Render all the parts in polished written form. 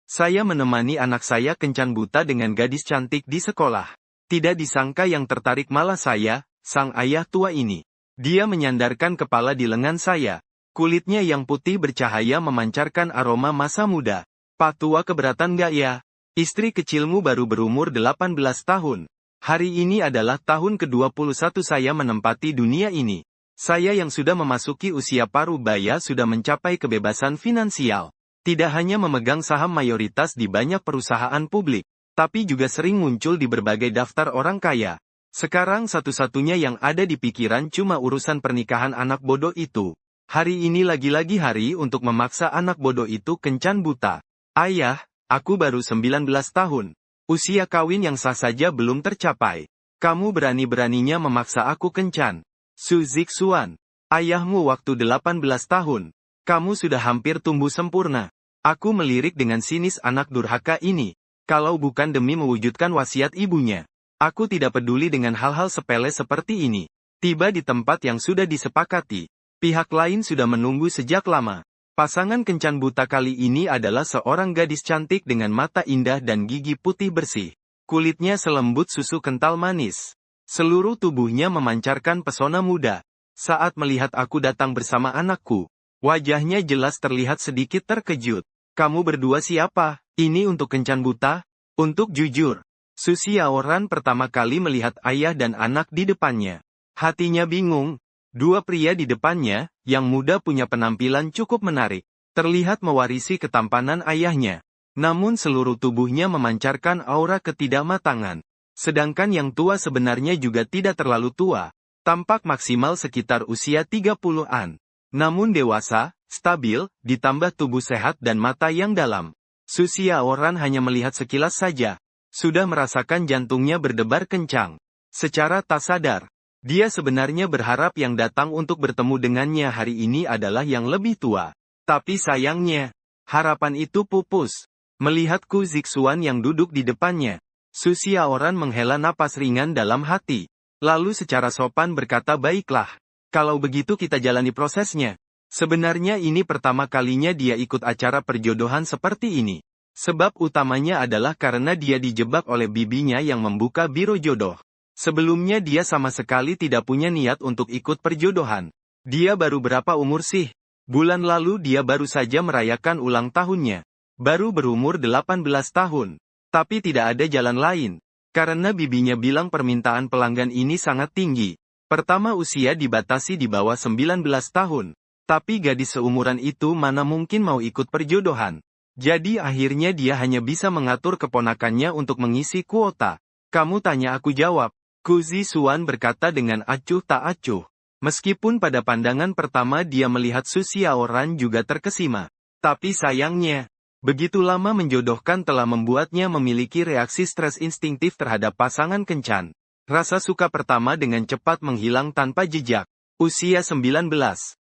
Saya menemani anak saya kencan buta dengan gadis cantik di sekolah. Tidak disangka yang tertarik malah saya, sang ayah tua ini. Dia menyandarkan kepala di lengan saya. Kulitnya yang putih bercahaya memancarkan aroma masa muda. Pak tua keberatan gak ya? Istri kecilmu baru berumur 18 tahun. Hari ini adalah tahun ke-21 saya menempati dunia ini. Saya yang sudah memasuki usia paruh baya sudah mencapai kebebasan finansial. Tidak hanya memegang saham mayoritas di banyak perusahaan publik, tapi juga sering muncul di berbagai daftar orang kaya. Sekarang satu-satunya yang ada di pikiran cuma urusan pernikahan anak bodoh itu. Hari ini lagi-lagi hari untuk memaksa anak bodoh itu kencan buta. Ayah, aku baru 19 tahun. Usia kawin yang sah saja belum tercapai. Kamu berani-beraninya memaksa aku kencan. Su Zixuan. Ayahmu waktu 18 tahun. Kamu sudah hampir tumbuh sempurna. Aku melirik dengan sinis anak durhaka ini. Kalau bukan demi mewujudkan wasiat ibunya. Aku tidak peduli dengan hal-hal sepele seperti ini. Tiba di tempat yang sudah disepakati. Pihak lain sudah menunggu sejak lama. Pasangan kencan buta kali ini adalah seorang gadis cantik dengan mata indah dan gigi putih bersih. Kulitnya selembut susu kental manis. Seluruh tubuhnya memancarkan pesona muda. Saat melihat aku datang bersama anakku, wajahnya jelas terlihat sedikit terkejut. Kamu berdua siapa? Ini untuk kencan buta? Untuk jujur, Su Xiaoran pertama kali melihat ayah dan anak di depannya. Hatinya bingung. Dua pria di depannya, yang muda punya penampilan cukup menarik. Terlihat mewarisi ketampanan ayahnya. Namun seluruh tubuhnya memancarkan aura ketidakmatangan. Sedangkan yang tua sebenarnya juga tidak terlalu tua. Tampak maksimal sekitar usia 30-an. Namun dewasa, stabil, ditambah tubuh sehat dan mata yang dalam. Su Xiaoran hanya melihat sekilas saja. Sudah merasakan jantungnya berdebar kencang. Secara tak sadar. Dia sebenarnya berharap yang datang untuk bertemu dengannya hari ini adalah yang lebih tua. Tapi sayangnya, harapan itu pupus. Melihat Ku Zixuan yang duduk di depannya, Su Xiaoran menghela napas ringan dalam hati. Lalu secara sopan berkata, baiklah. Kalau begitu kita jalani prosesnya. Sebenarnya ini pertama kalinya dia ikut acara perjodohan seperti ini. Sebab utamanya adalah karena dia dijebak oleh bibinya yang membuka biro jodoh. Sebelumnya dia sama sekali tidak punya niat untuk ikut perjodohan. Dia baru berapa umur sih? Bulan lalu dia baru saja merayakan ulang tahunnya. Baru berumur 18 tahun. Tapi tidak ada jalan lain. Karena bibinya bilang permintaan pelanggan ini sangat tinggi. Pertama usia dibatasi di bawah 19 tahun. Tapi gadis seumuran itu mana mungkin mau ikut perjodohan. Jadi akhirnya dia hanya bisa mengatur keponakannya untuk mengisi kuota. Kamu tanya aku jawab. Ku Zixuan berkata dengan acuh tak acuh. Meskipun pada pandangan pertama dia melihat Su Xiaoran juga terkesima. Tapi sayangnya, begitu lama menjodohkan telah membuatnya memiliki reaksi stres instingtif terhadap pasangan kencan. Rasa suka pertama dengan cepat menghilang tanpa jejak. Usia 19.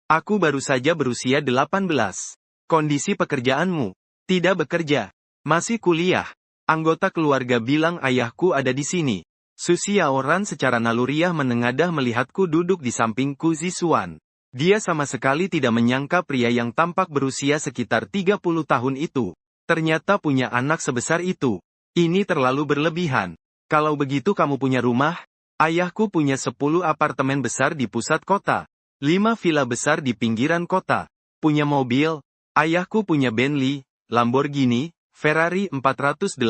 Aku baru saja berusia 18. Kondisi pekerjaanmu? Tidak bekerja. Masih kuliah. Anggota keluarga bilang ayahku ada di sini. Su Xiaoran secara naluriah menengadah melihatku duduk di samping Ku Zixuan. Dia sama sekali tidak menyangka pria yang tampak berusia sekitar 30 tahun itu. Ternyata punya anak sebesar itu. Ini terlalu berlebihan. Kalau begitu kamu punya rumah? Ayahku punya 10 apartemen besar di pusat kota. 5 villa besar di pinggiran kota. Punya mobil? Ayahku punya Bentley, Lamborghini, Ferrari 488,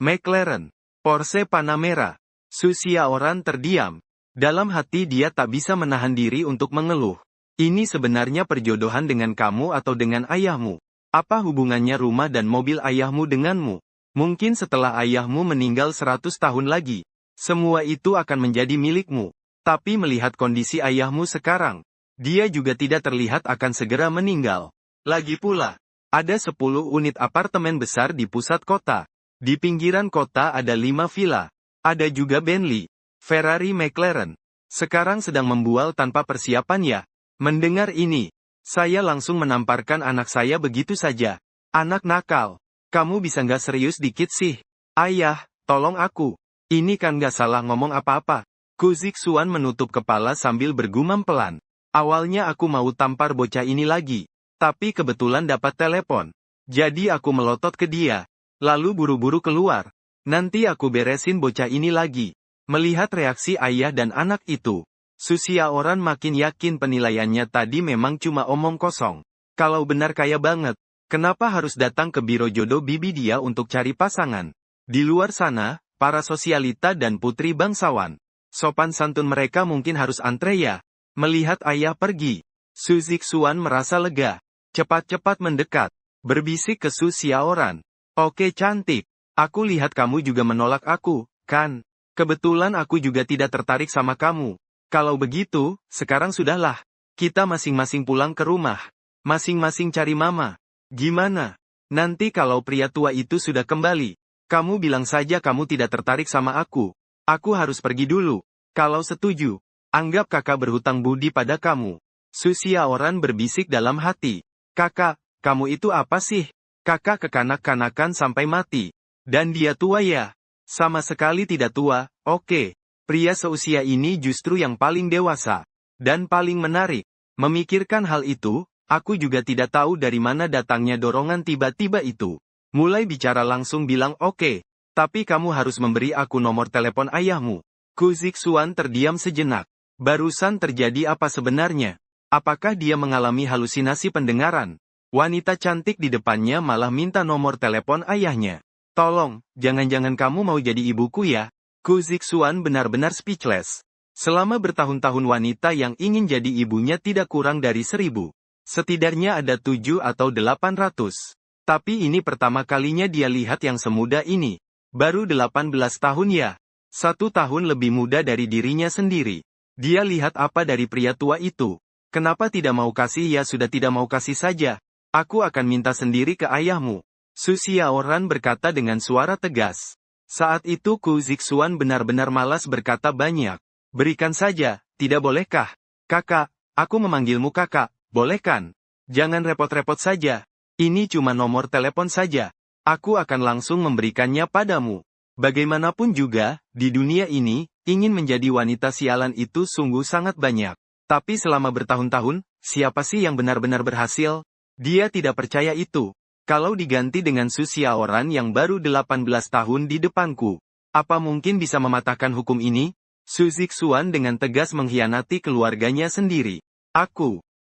McLaren, Porsche Panamera. Su Xiaoran terdiam. Dalam hati dia tak bisa menahan diri untuk mengeluh. Ini sebenarnya perjodohan dengan kamu atau dengan ayahmu? Apa hubungannya rumah dan mobil ayahmu denganmu? Mungkin setelah ayahmu meninggal 100 tahun lagi, semua itu akan menjadi milikmu. Tapi melihat kondisi ayahmu sekarang, dia juga tidak terlihat akan segera meninggal. Lagi pula, ada 10 unit apartemen besar di pusat kota. Di pinggiran kota ada 5 villa. Ada juga Bentley, Ferrari McLaren. Sekarang sedang membual tanpa persiapan ya. Mendengar ini, saya langsung menamparkan anak saya begitu saja. Anak nakal. Kamu bisa nggak serius dikit sih? Ayah, tolong aku. Ini kan nggak salah ngomong apa-apa. Ku Zixuan menutup kepala sambil bergumam pelan. Awalnya aku mau tampar bocah ini lagi. Tapi kebetulan dapat telepon. Jadi aku melotot ke dia. Lalu buru-buru keluar. Nanti aku beresin bocah ini lagi. Melihat reaksi ayah dan anak itu, Susiaoran makin yakin penilaiannya tadi memang cuma omong kosong. Kalau benar kaya banget, kenapa harus datang ke biro jodoh bibi dia untuk cari pasangan? Di luar sana, para sosialita dan putri bangsawan, sopan santun mereka mungkin harus antre ya. Melihat ayah pergi, Su Zixuan merasa lega. Cepat-cepat mendekat, berbisik ke Susiaoran. Oke cantik, aku lihat kamu juga menolak aku, kan? Kebetulan aku juga tidak tertarik sama kamu. Kalau begitu, sekarang sudahlah. Kita masing-masing pulang ke rumah. Masing-masing cari mama. Gimana? Nanti kalau pria tua itu sudah kembali, kamu bilang saja kamu tidak tertarik sama aku. Aku harus pergi dulu. Kalau setuju, anggap kakak berhutang budi pada kamu. Susiaoran berbisik dalam hati. Kakak, kamu itu apa sih? Kakak kekanak-kanakan sampai mati. Dan dia tua ya? Sama sekali tidak tua, oke. Pria seusia ini justru yang paling dewasa. Dan paling menarik. Memikirkan hal itu, aku juga tidak tahu dari mana datangnya dorongan tiba-tiba itu. Mulai bicara langsung bilang oke. Tapi kamu harus memberi aku nomor telepon ayahmu. Ku Zixuan terdiam sejenak. Barusan terjadi apa sebenarnya? Apakah dia mengalami halusinasi pendengaran? Wanita cantik di depannya malah minta nomor telepon ayahnya. Tolong, jangan-jangan kamu mau jadi ibuku ya? Ku Zixuan benar-benar speechless. Selama bertahun-tahun wanita yang ingin jadi ibunya tidak kurang dari 1000. Setidaknya ada 7 atau 800. Tapi ini pertama kalinya dia lihat yang semuda ini. Baru 18 tahun ya. 1 tahun lebih muda dari dirinya sendiri. Dia lihat apa dari pria tua itu? Kenapa tidak mau kasih ya sudah tidak mau kasih saja. Aku akan minta sendiri ke ayahmu. Susiaoran berkata dengan suara tegas. Saat itu Ku Zixuan benar-benar malas berkata banyak. Berikan saja, tidak bolehkah? Kakak, aku memanggilmu kakak, boleh kan? Jangan repot-repot saja. Ini cuma nomor telepon saja. Aku akan langsung memberikannya padamu. Bagaimanapun juga, di dunia ini, ingin menjadi wanita sialan itu sungguh sangat banyak. Tapi selama bertahun-tahun, siapa sih yang benar-benar berhasil? Dia tidak percaya itu. Kalau diganti dengan Susiaoran yang baru 18 tahun di depanku, apa mungkin bisa mematahkan hukum ini? Su Zixuan dengan tegas mengkhianati keluarganya sendiri.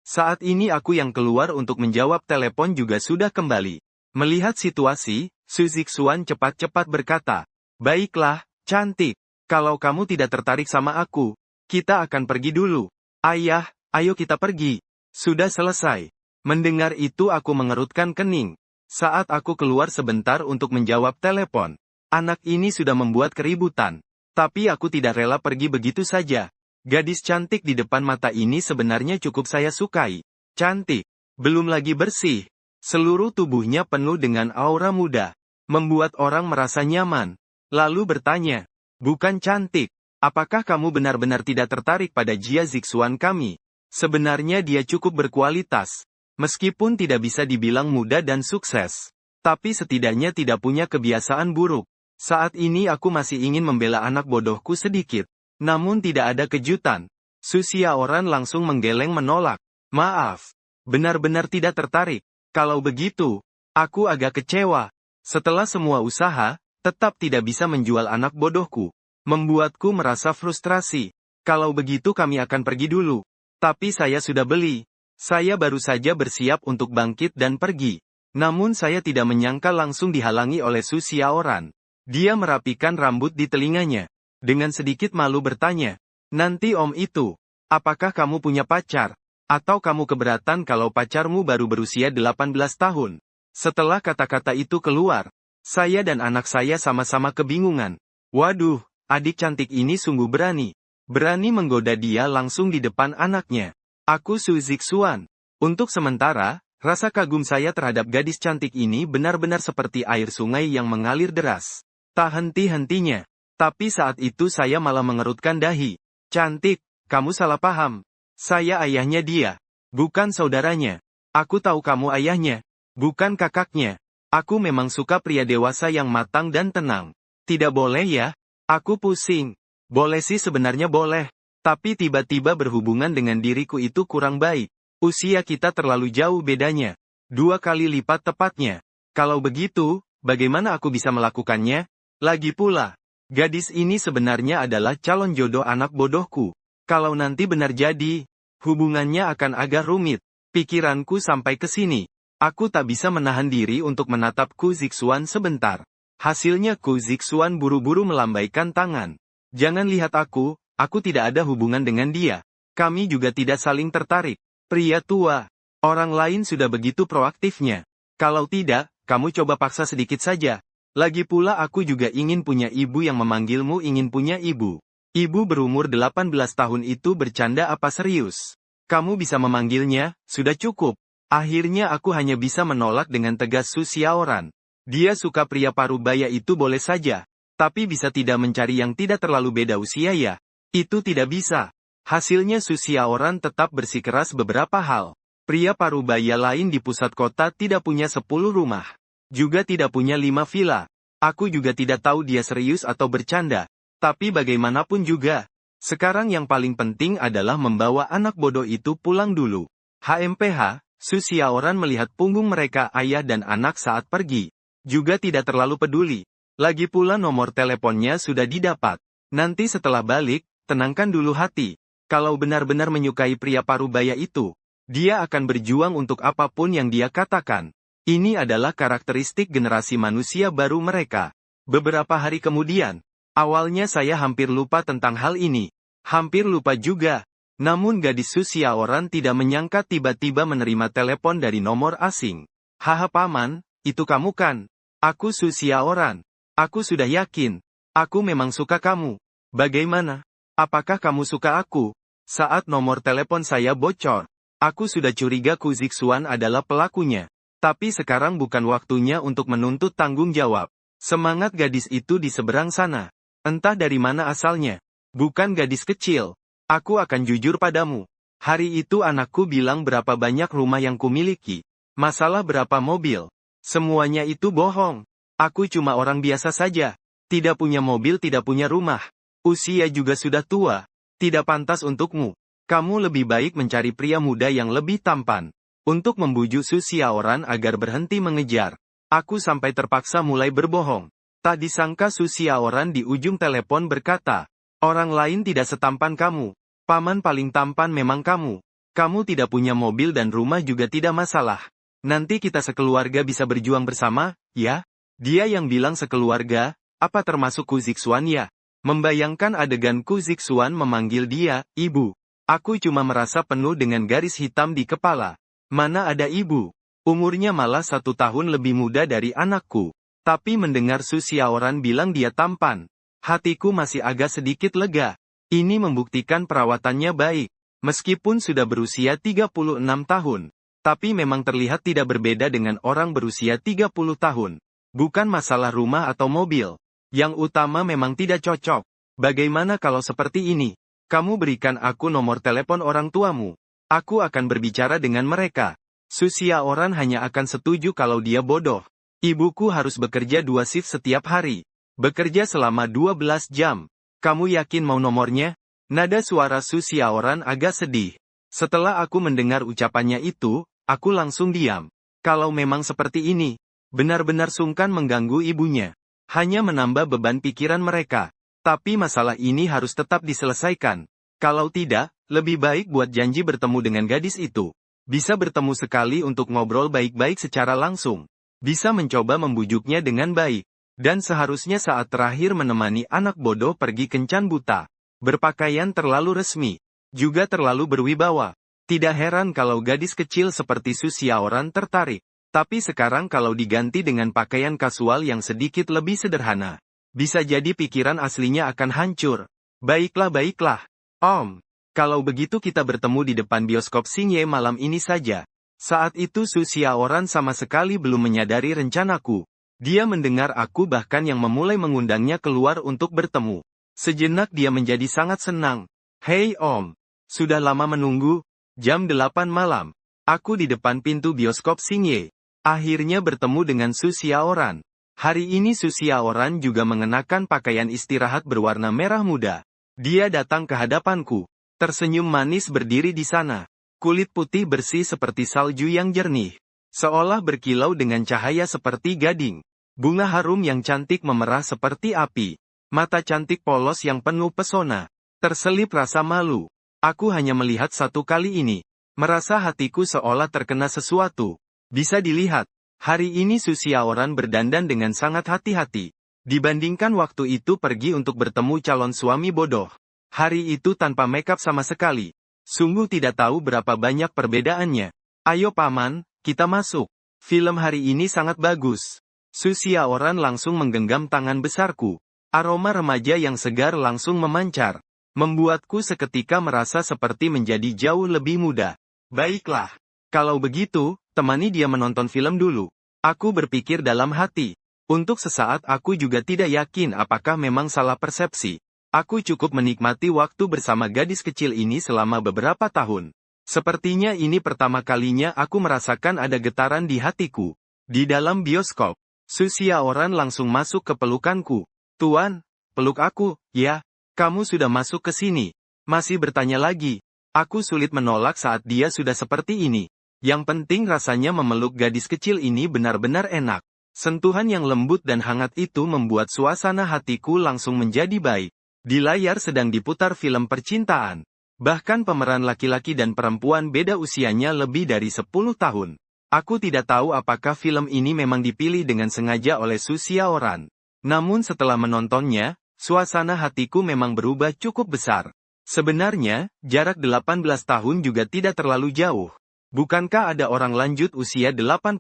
Saat ini aku yang keluar untuk menjawab telepon juga sudah kembali. Melihat situasi, Su Zixuan cepat-cepat berkata, baiklah, cantik. Kalau kamu tidak tertarik sama aku, kita akan pergi dulu. Ayah, ayo kita pergi. Sudah selesai. Mendengar itu aku mengerutkan kening. Saat aku keluar sebentar untuk menjawab telepon, anak ini sudah membuat keributan. Tapi aku tidak rela pergi begitu saja. Gadis cantik di depan mata ini sebenarnya cukup saya sukai. Cantik. Belum lagi bersih. Seluruh tubuhnya penuh dengan aura muda. Membuat orang merasa nyaman. Lalu bertanya, bukan cantik. Apakah kamu benar-benar tidak tertarik pada Jia Zixuan kami? Sebenarnya dia cukup berkualitas. Meskipun tidak bisa dibilang muda dan sukses, tapi setidaknya tidak punya kebiasaan buruk. Saat ini aku masih ingin membela anak bodohku sedikit. Namun tidak ada kejutan. Susiaoran langsung menggeleng menolak. Maaf. Benar-benar tidak tertarik. Kalau begitu, aku agak kecewa. Setelah semua usaha, tetap tidak bisa menjual anak bodohku. Membuatku merasa frustrasi. Kalau begitu kami akan pergi dulu. Tapi saya sudah beli. Saya baru saja bersiap untuk bangkit dan pergi. Namun saya tidak menyangka langsung dihalangi oleh Susiaoran. Dia merapikan rambut di telinganya. Dengan sedikit malu bertanya, nanti om itu, apakah kamu punya pacar? Atau kamu keberatan kalau pacarmu baru berusia 18 tahun? Setelah kata-kata itu keluar, saya dan anak saya sama-sama kebingungan. Waduh, adik cantik ini sungguh berani. Berani menggoda dia langsung di depan anaknya. Aku Su Zixuan. Untuk sementara, rasa kagum saya terhadap gadis cantik ini benar-benar seperti air sungai yang mengalir deras. Tak henti-hentinya. Tapi saat itu saya malah mengerutkan dahi. Cantik, kamu salah paham. Saya ayahnya dia. Bukan saudaranya. Aku tahu kamu ayahnya. Bukan kakaknya. Aku memang suka pria dewasa yang matang dan tenang. Tidak boleh ya? Aku pusing. Boleh sih sebenarnya boleh. Tapi tiba-tiba berhubungan dengan diriku itu kurang baik. Usia kita terlalu jauh bedanya. 2 kali lipat tepatnya. Kalau begitu, bagaimana aku bisa melakukannya? Lagi pula, gadis ini sebenarnya adalah calon jodoh anak bodohku. Kalau nanti benar jadi, hubungannya akan agak rumit. Pikiranku sampai ke sini. Aku tak bisa menahan diri untuk menatap Ku Zixuan sebentar. Hasilnya Ku Zixuan buru-buru melambaikan tangan. Jangan lihat aku tidak ada hubungan dengan dia. Kami juga tidak saling tertarik. Pria tua. Orang lain sudah begitu proaktifnya. Kalau tidak, kamu coba paksa sedikit saja. Lagi pula aku juga ingin punya ibu yang memanggilmu ingin punya ibu. Ibu berumur 18 tahun itu bercanda apa serius? Kamu bisa memanggilnya, sudah cukup. Akhirnya aku hanya bisa menolak dengan tegas Su Xiaoran. Dia suka pria parubaya itu boleh saja. Tapi bisa tidak mencari yang tidak terlalu beda usia ya? Itu tidak bisa. Hasilnya Su Xiaoran tetap bersikeras beberapa hal. Pria parubaya lain di pusat kota tidak punya 10 rumah. Juga tidak punya 5 villa. Aku juga tidak tahu dia serius atau bercanda. Tapi bagaimanapun juga. Sekarang yang paling penting adalah membawa anak bodoh itu pulang dulu. HMPH, Su Xiaoran melihat punggung mereka ayah dan anak saat pergi. Juga tidak terlalu peduli. Lagi pula nomor teleponnya sudah didapat. Nanti setelah balik, tenangkan dulu hati. Kalau benar-benar menyukai pria parubaya itu, dia akan berjuang untuk apapun yang dia katakan. Ini adalah karakteristik generasi manusia baru mereka. Beberapa hari kemudian, awalnya saya hampir lupa tentang hal ini. Hampir lupa juga. Namun gadis Su Xiaoran tidak menyangka tiba-tiba menerima telepon dari nomor asing. Haha paman, itu kamu kan? Aku Su Xiaoran. Aku sudah yakin. Aku memang suka kamu. Bagaimana? Apakah kamu suka aku? Saat nomor telepon saya bocor, aku sudah curiga Ku Zixuan adalah pelakunya. Tapi sekarang bukan waktunya untuk menuntut tanggung jawab. Semangat gadis itu di seberang sana. Entah dari mana asalnya. Bukan gadis kecil. Aku akan jujur padamu. Hari itu anakku bilang berapa banyak rumah yang kumiliki. Masalah berapa mobil. Semuanya itu bohong. Aku cuma orang biasa saja. Tidak punya mobil, tidak punya rumah. Usia juga sudah tua. Tidak pantas untukmu. Kamu lebih baik mencari pria muda yang lebih tampan. Untuk membujuk Su Xiaoran agar berhenti mengejar. Aku sampai terpaksa mulai berbohong. Tak disangka Su Xiaoran di ujung telepon berkata, orang lain tidak setampan kamu. Paman paling tampan memang kamu. Kamu tidak punya mobil dan rumah juga tidak masalah. Nanti kita sekeluarga bisa berjuang bersama, ya? Dia yang bilang sekeluarga, apa termasuk Ku Zixuan ya? Membayangkan adegan Ku Zixuan memanggil dia, ibu. Aku cuma merasa penuh dengan garis hitam di kepala. Mana ada ibu? Umurnya malah 1 tahun lebih muda dari anakku. Tapi mendengar Su Xiaoran bilang dia tampan. Hatiku masih agak sedikit lega. Ini membuktikan perawatannya baik. Meskipun sudah berusia 36 tahun. Tapi memang terlihat tidak berbeda dengan orang berusia 30 tahun. Bukan masalah rumah atau mobil. Yang utama memang tidak cocok. Bagaimana kalau seperti ini? Kamu berikan aku nomor telepon orang tuamu. Aku akan berbicara dengan mereka. Su Xiaoran hanya akan setuju kalau dia bodoh. Ibuku harus bekerja 2 shift setiap hari. Bekerja selama 12 jam. Kamu yakin mau nomornya? Nada suara Su Xiaoran agak sedih. Setelah aku mendengar ucapannya itu, aku langsung diam. Kalau memang seperti ini, benar-benar sungkan mengganggu ibunya. Hanya menambah beban pikiran mereka. Tapi masalah ini harus tetap diselesaikan. Kalau tidak, lebih baik buat janji bertemu dengan gadis itu. Bisa bertemu sekali untuk ngobrol baik-baik secara langsung. Bisa mencoba membujuknya dengan baik. Dan seharusnya saat terakhir menemani anak bodoh pergi kencan buta. Berpakaian terlalu resmi. Juga terlalu berwibawa. Tidak heran kalau gadis kecil seperti Su Xiaoran tertarik. Tapi sekarang kalau diganti dengan pakaian kasual yang sedikit lebih sederhana. Bisa jadi pikiran aslinya akan hancur. Baiklah. Om. Kalau begitu kita bertemu di depan bioskop Xingye malam ini saja. Saat itu Su Xiaoran sama sekali belum menyadari rencanaku. Dia mendengar aku bahkan yang memulai mengundangnya keluar untuk bertemu. Sejenak dia menjadi sangat senang. Hei Om. Sudah lama menunggu. Jam 8 malam. Aku di depan pintu bioskop Xingye. Akhirnya bertemu dengan Su Xiaoran. Hari ini Su Xiaoran juga mengenakan pakaian istirahat berwarna merah muda. Dia datang ke hadapanku. Tersenyum manis berdiri di sana. Kulit putih bersih seperti salju yang jernih. seolah berkilau dengan cahaya seperti gading. Bunga harum yang cantik memerah seperti api. Mata cantik polos yang penuh pesona. Terselip rasa malu. Aku hanya melihat satu kali ini. Merasa hatiku seolah terkena sesuatu. Bisa dilihat, hari ini Susiaoran berdandan dengan sangat hati-hati. Dibandingkan waktu itu pergi untuk bertemu calon suami bodoh. Hari itu tanpa makeup sama sekali. Sungguh tidak tahu berapa banyak perbedaannya. Ayo paman, kita masuk. Film hari ini sangat bagus. Susiaoran langsung menggenggam tangan besarku. Aroma remaja yang segar langsung memancar. Membuatku seketika merasa seperti menjadi jauh lebih muda. Baiklah. Kalau begitu, temani dia menonton film dulu. Aku berpikir dalam hati. Untuk sesaat aku juga tidak yakin apakah memang salah persepsi. Aku cukup menikmati waktu bersama gadis kecil ini selama beberapa tahun. Sepertinya ini pertama kalinya aku merasakan ada getaran di hatiku. Di dalam bioskop, Susiaoran langsung masuk ke pelukanku. Tuan, peluk aku, ya. Kamu sudah masuk ke sini. Masih bertanya lagi. Aku sulit menolak saat dia sudah seperti ini. Yang penting rasanya memeluk gadis kecil ini benar-benar enak. Sentuhan yang lembut dan hangat itu membuat suasana hatiku langsung menjadi baik. Di layar sedang diputar film percintaan. Bahkan pemeran laki-laki dan perempuan beda usianya lebih dari 10 tahun. Aku tidak tahu apakah film ini memang dipilih dengan sengaja oleh Susiaoran. Namun setelah menontonnya, suasana hatiku memang berubah cukup besar. Sebenarnya, jarak 18 tahun juga tidak terlalu jauh. Bukankah ada orang lanjut usia 82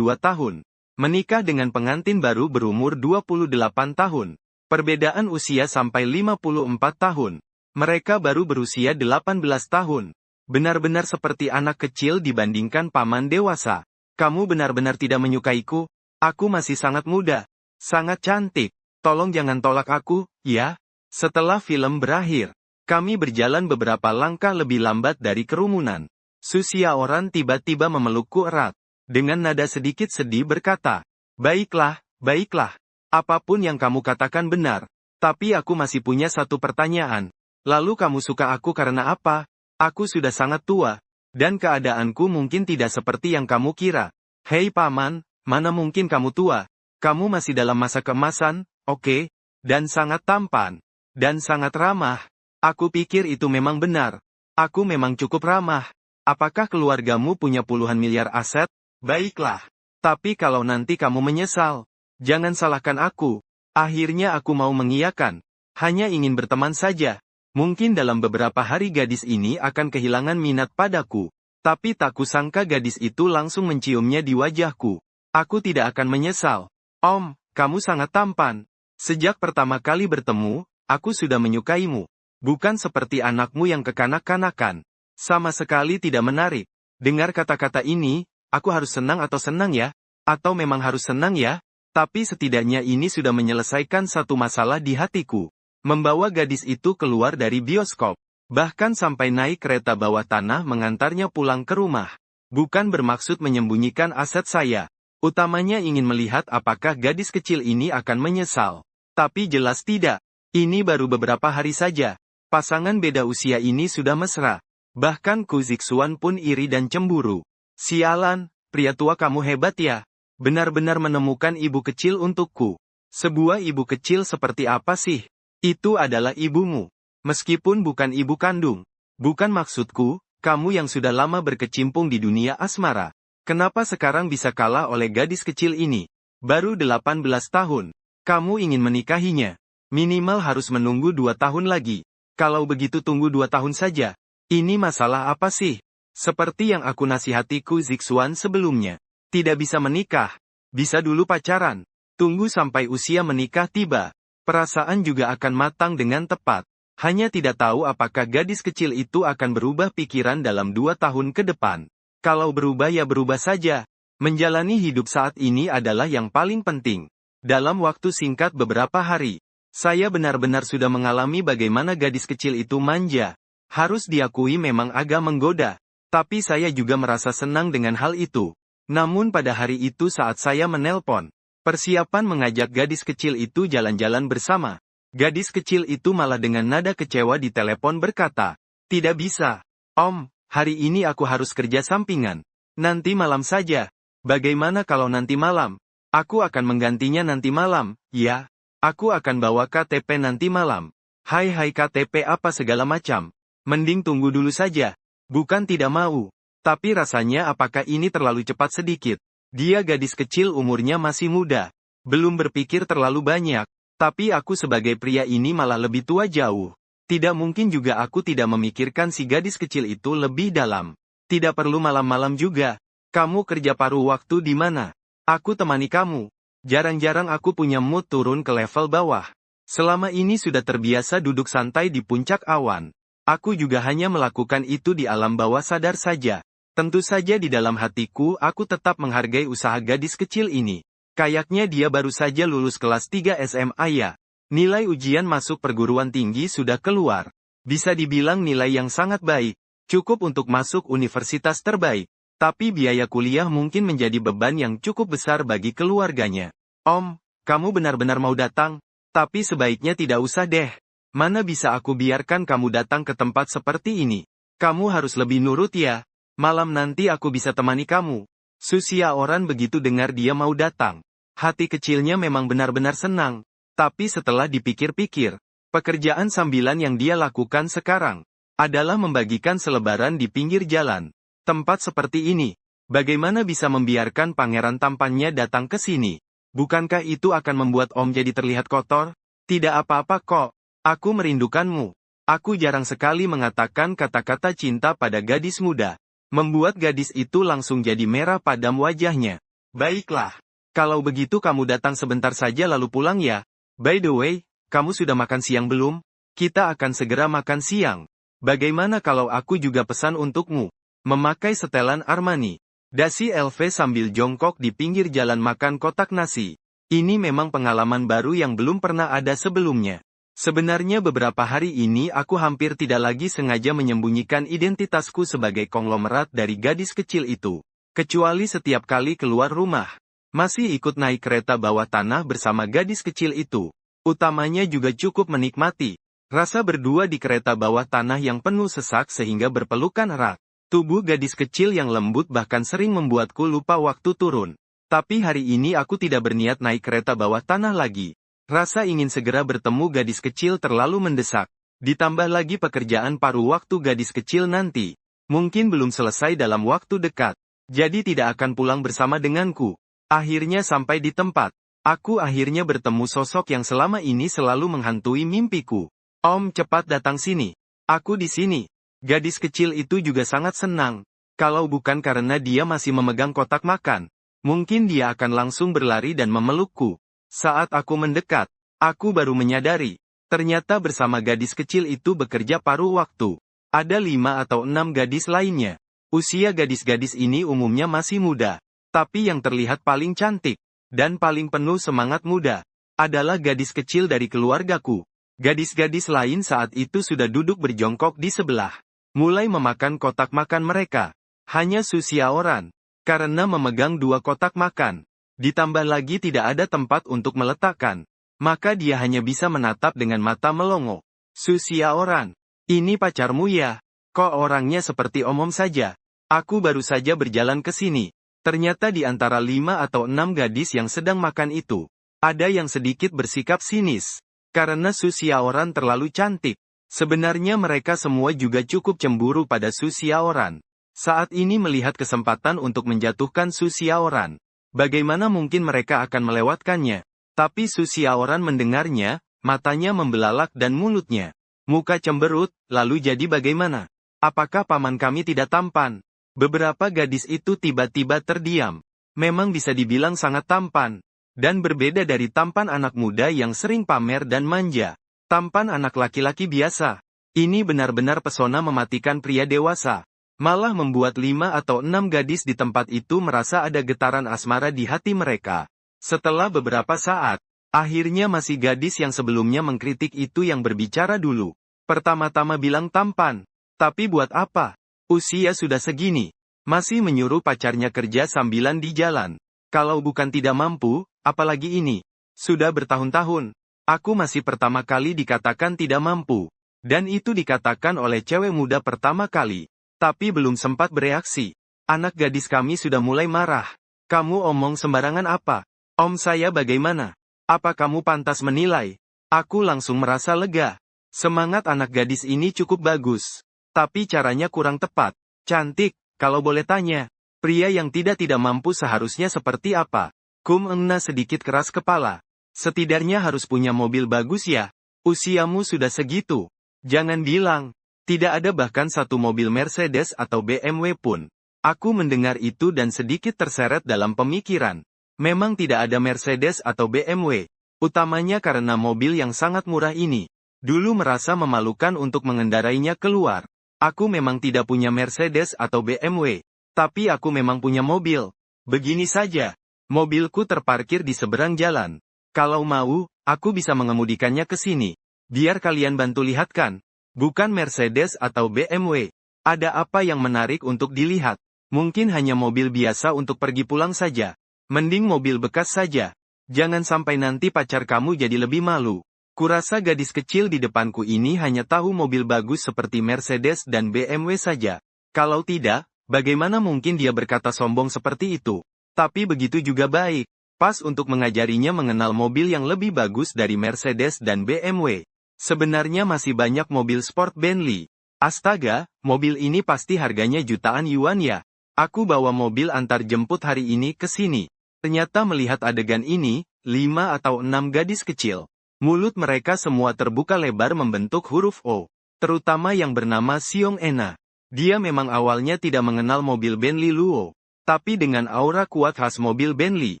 tahun? Menikah dengan pengantin baru berumur 28 tahun. Perbedaan usia sampai 54 tahun. Mereka baru berusia 18 tahun. Benar-benar seperti anak kecil dibandingkan paman dewasa. Kamu benar-benar tidak menyukaiku? Aku masih sangat muda. Sangat cantik. Tolong jangan tolak aku, ya? Setelah film berakhir, kami berjalan beberapa langkah lebih lambat dari kerumunan. Susiaoran tiba-tiba memelukku erat. Dengan nada sedikit sedih berkata, "Baiklah, baiklah. Apapun yang kamu katakan benar. Tapi aku masih punya satu pertanyaan. Lalu kamu suka aku karena apa? Aku sudah sangat tua. Dan keadaanku mungkin tidak seperti yang kamu kira. Hei paman, mana mungkin kamu tua? Kamu masih dalam masa keemasan, oke? Dan sangat tampan. Dan sangat ramah. Aku pikir itu memang benar. Aku memang cukup ramah. Apakah keluargamu punya puluhan miliar aset? Baiklah. Tapi kalau nanti kamu menyesal, jangan salahkan aku. Akhirnya aku mau mengiyakan. Hanya ingin berteman saja. Mungkin dalam beberapa hari gadis ini akan kehilangan minat padaku. Tapi tak kusangka gadis itu langsung menciumnya di wajahku. Aku tidak akan menyesal. Om, kamu sangat tampan. Sejak pertama kali bertemu, aku sudah menyukaimu. Bukan seperti anakmu yang kekanak-kanakan. Sama sekali tidak menarik. Dengar kata-kata ini, aku harus senang atau senang ya? Atau memang harus senang ya? Tapi setidaknya ini sudah menyelesaikan satu masalah di hatiku. Membawa gadis itu keluar dari bioskop. Bahkan sampai naik kereta bawah tanah mengantarnya pulang ke rumah. Bukan bermaksud menyembunyikan aset saya. Utamanya ingin melihat apakah gadis kecil ini akan menyesal. Tapi jelas tidak. Ini baru beberapa hari saja. Pasangan beda usia ini sudah mesra. Bahkan Ku Zixuan pun iri dan cemburu. Sialan, pria tua kamu hebat ya. Benar-benar menemukan ibu kecil untukku. Sebuah ibu kecil seperti apa sih? Itu adalah ibumu. Meskipun bukan ibu kandung. Bukan maksudku, kamu yang sudah lama berkecimpung di dunia asmara. Kenapa sekarang bisa kalah oleh gadis kecil ini? Baru 18 tahun. Kamu ingin menikahinya. Minimal harus menunggu 2 tahun lagi. Kalau begitu tunggu 2 tahun saja. Ini masalah apa sih? Seperti yang aku nasihati Ku Zixuan sebelumnya. Tidak bisa menikah. Bisa dulu pacaran. Tunggu sampai usia menikah tiba. Perasaan juga akan matang dengan tepat. Hanya tidak tahu apakah gadis kecil itu akan berubah pikiran dalam 2 tahun ke depan. Kalau berubah ya berubah saja. Menjalani hidup saat ini adalah yang paling penting. Dalam waktu singkat beberapa hari, saya benar-benar sudah mengalami bagaimana gadis kecil itu manja. Harus diakui memang agak menggoda. Tapi saya juga merasa senang dengan hal itu. Namun pada hari itu saat saya menelpon, persiapan mengajak gadis kecil itu jalan-jalan bersama. Gadis kecil itu malah dengan nada kecewa di telepon berkata, "Tidak bisa. Om, hari ini aku harus kerja sampingan. Nanti malam saja." Bagaimana kalau nanti malam? Aku akan menggantinya nanti malam, ya. Aku akan bawa KTP nanti malam. Hai KTP apa segala macam. Mending tunggu dulu saja. Bukan tidak mau. Tapi rasanya apakah ini terlalu cepat sedikit? Dia gadis kecil umurnya masih muda. Belum berpikir terlalu banyak. Tapi aku sebagai pria ini malah lebih tua jauh. Tidak mungkin juga aku tidak memikirkan si gadis kecil itu lebih dalam. Tidak perlu malam-malam juga. Kamu kerja paruh waktu di mana? Aku temani kamu. Jarang-jarang aku punya mood turun ke level bawah. Selama ini sudah terbiasa duduk santai di puncak awan. Aku juga hanya melakukan itu di alam bawah sadar saja. Tentu saja di dalam hatiku aku tetap menghargai usaha gadis kecil ini. Kayaknya dia baru saja lulus kelas 3 SMA ya. Nilai ujian masuk perguruan tinggi sudah keluar. Bisa dibilang nilai yang sangat baik. Cukup untuk masuk universitas terbaik. Tapi biaya kuliah mungkin menjadi beban yang cukup besar bagi keluarganya. Om, kamu benar-benar mau datang? Tapi sebaiknya tidak usah deh. Mana bisa aku biarkan kamu datang ke tempat seperti ini? Kamu harus lebih nurut ya. Malam nanti aku bisa temani kamu. Susia Oran begitu dengar dia mau datang. Hati kecilnya memang benar-benar senang. Tapi setelah dipikir-pikir, pekerjaan sambilan yang dia lakukan sekarang adalah membagikan selebaran di pinggir jalan. Tempat seperti ini, bagaimana bisa membiarkan pangeran tampannya datang ke sini? Bukankah itu akan membuat Om jadi terlihat kotor? Tidak apa-apa kok, aku merindukanmu. Aku jarang sekali mengatakan kata-kata cinta pada gadis muda. Membuat gadis itu langsung jadi merah padam wajahnya. Baiklah, kalau begitu kamu datang sebentar saja lalu pulang ya. By the way, kamu sudah makan siang belum? Kita akan segera makan siang. Bagaimana kalau aku juga pesan untukmu? Memakai setelan Armani. Dasi LV sambil jongkok di pinggir jalan makan kotak nasi. Ini memang pengalaman baru yang belum pernah ada sebelumnya. Sebenarnya beberapa hari ini aku hampir tidak lagi sengaja menyembunyikan identitasku sebagai konglomerat dari gadis kecil itu. Kecuali setiap kali keluar rumah. Masih ikut naik kereta bawah tanah bersama gadis kecil itu. Utamanya juga cukup menikmati. Rasa berdua di kereta bawah tanah yang penuh sesak sehingga berpelukan erat. Tubuh gadis kecil yang lembut bahkan sering membuatku lupa waktu turun. Tapi hari ini aku tidak berniat naik kereta bawah tanah lagi. Rasa ingin segera bertemu gadis kecil terlalu mendesak. Ditambah lagi pekerjaan paruh waktu gadis kecil nanti. Mungkin belum selesai dalam waktu dekat. Jadi tidak akan pulang bersama denganku. Akhirnya sampai di tempat. Aku akhirnya bertemu sosok yang selama ini selalu menghantui mimpiku. Om, cepat datang sini. Aku di sini. Gadis kecil itu juga sangat senang. Kalau bukan karena dia masih memegang kotak makan, mungkin dia akan langsung berlari dan memelukku. Saat aku mendekat, aku baru menyadari, ternyata bersama gadis kecil itu bekerja paruh waktu. Ada 5 atau 6 gadis lainnya. Usia gadis-gadis ini umumnya masih muda. Tapi yang terlihat paling cantik, dan paling penuh semangat muda, adalah gadis kecil dari keluargaku. Gadis-gadis lain saat itu sudah duduk berjongkok di sebelah. Mulai memakan kotak makan mereka. Hanya Susia Oran. Karena memegang 2 kotak makan. Ditambah lagi tidak ada tempat untuk meletakkan. Maka dia hanya bisa menatap dengan mata melongo. Susia Oran. Ini pacarmu ya? Kok orangnya seperti omom saja? Aku baru saja berjalan ke sini. Ternyata di antara 5 atau 6 gadis yang sedang makan itu, ada yang sedikit bersikap sinis. Karena Susia Oran terlalu cantik. Sebenarnya mereka semua juga cukup cemburu pada Susia Oran. Saat ini melihat kesempatan untuk menjatuhkan Susia Oran. Bagaimana mungkin mereka akan melewatkannya? Tapi Susia Oran mendengarnya, matanya membelalak dan mulutnya. Muka cemberut, lalu jadi bagaimana? Apakah paman kami tidak tampan? Beberapa gadis itu tiba-tiba terdiam. Memang bisa dibilang sangat tampan. Dan berbeda dari tampan anak muda yang sering pamer dan manja. Tampan anak laki-laki biasa. Ini benar-benar pesona mematikan pria dewasa. Malah membuat 5 atau 6 gadis di tempat itu merasa ada getaran asmara di hati mereka. Setelah beberapa saat, akhirnya masih gadis yang sebelumnya mengkritik itu yang berbicara dulu. Pertama-tama bilang tampan. Tapi buat apa? Usia sudah segini. Masih menyuruh pacarnya kerja sambilan di jalan. Kalau bukan tidak mampu, apalagi ini. Sudah bertahun-tahun. Aku masih pertama kali dikatakan tidak mampu. Dan itu dikatakan oleh cewek muda pertama kali. Tapi belum sempat bereaksi. Anak gadis kami sudah mulai marah. Kamu omong sembarangan apa? Om saya bagaimana? Apa kamu pantas menilai? Aku langsung merasa lega. Semangat anak gadis ini cukup bagus. Tapi caranya kurang tepat. Cantik, kalau boleh tanya. Pria yang tidak mampu seharusnya seperti apa? Kum sedikit keras kepala. Setidaknya harus punya mobil bagus ya. Usiamu sudah segitu. Jangan bilang. Tidak ada bahkan satu mobil Mercedes atau BMW pun. Aku mendengar itu dan sedikit terseret dalam pemikiran. Memang tidak ada Mercedes atau BMW. Utamanya karena mobil yang sangat murah ini. Dulu merasa memalukan untuk mengendarainya keluar. Aku memang tidak punya Mercedes atau BMW. Tapi aku memang punya mobil. Begini saja. Mobilku terparkir di seberang jalan. Kalau mau, aku bisa mengemudikannya ke sini. Biar kalian bantu lihatkan. Bukan Mercedes atau BMW. Ada apa yang menarik untuk dilihat? Mungkin hanya mobil biasa untuk pergi pulang saja. Mending mobil bekas saja. Jangan sampai nanti pacar kamu jadi lebih malu. Kurasa gadis kecil di depanku ini hanya tahu mobil bagus seperti Mercedes dan BMW saja. Kalau tidak, bagaimana mungkin dia berkata sombong seperti itu? Tapi begitu juga baik. Pas untuk mengajarinya mengenal mobil yang lebih bagus dari Mercedes dan BMW. Sebenarnya masih banyak mobil sport Bentley. Astaga, mobil ini pasti harganya jutaan yuan ya. Aku bawa mobil antar jemput hari ini ke sini. Ternyata melihat adegan ini, 5 atau 6 gadis kecil. Mulut mereka semua terbuka lebar membentuk huruf O. Terutama yang bernama Xiong Ena. Dia memang awalnya tidak mengenal mobil Bentley Luo. Tapi dengan aura kuat khas mobil Bentley,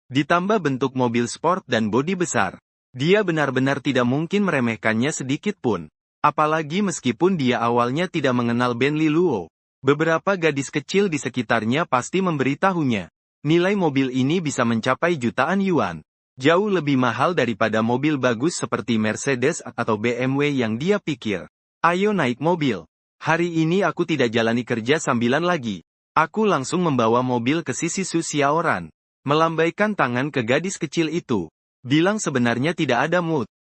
ditambah bentuk mobil sport dan bodi besar, dia benar-benar tidak mungkin meremehkannya sedikit pun. Apalagi meskipun dia awalnya tidak mengenal Bentley Luo. Beberapa gadis kecil di sekitarnya pasti memberitahunya. Nilai mobil ini bisa mencapai jutaan yuan. Jauh lebih mahal daripada mobil bagus seperti Mercedes atau BMW yang dia pikir. Ayo naik mobil. Hari ini aku tidak jalani kerja sambilan lagi. Aku langsung membawa mobil ke sisi Su Xiaoran. Melambaikan tangan ke gadis kecil itu. Bilang sebenarnya tidak ada mood.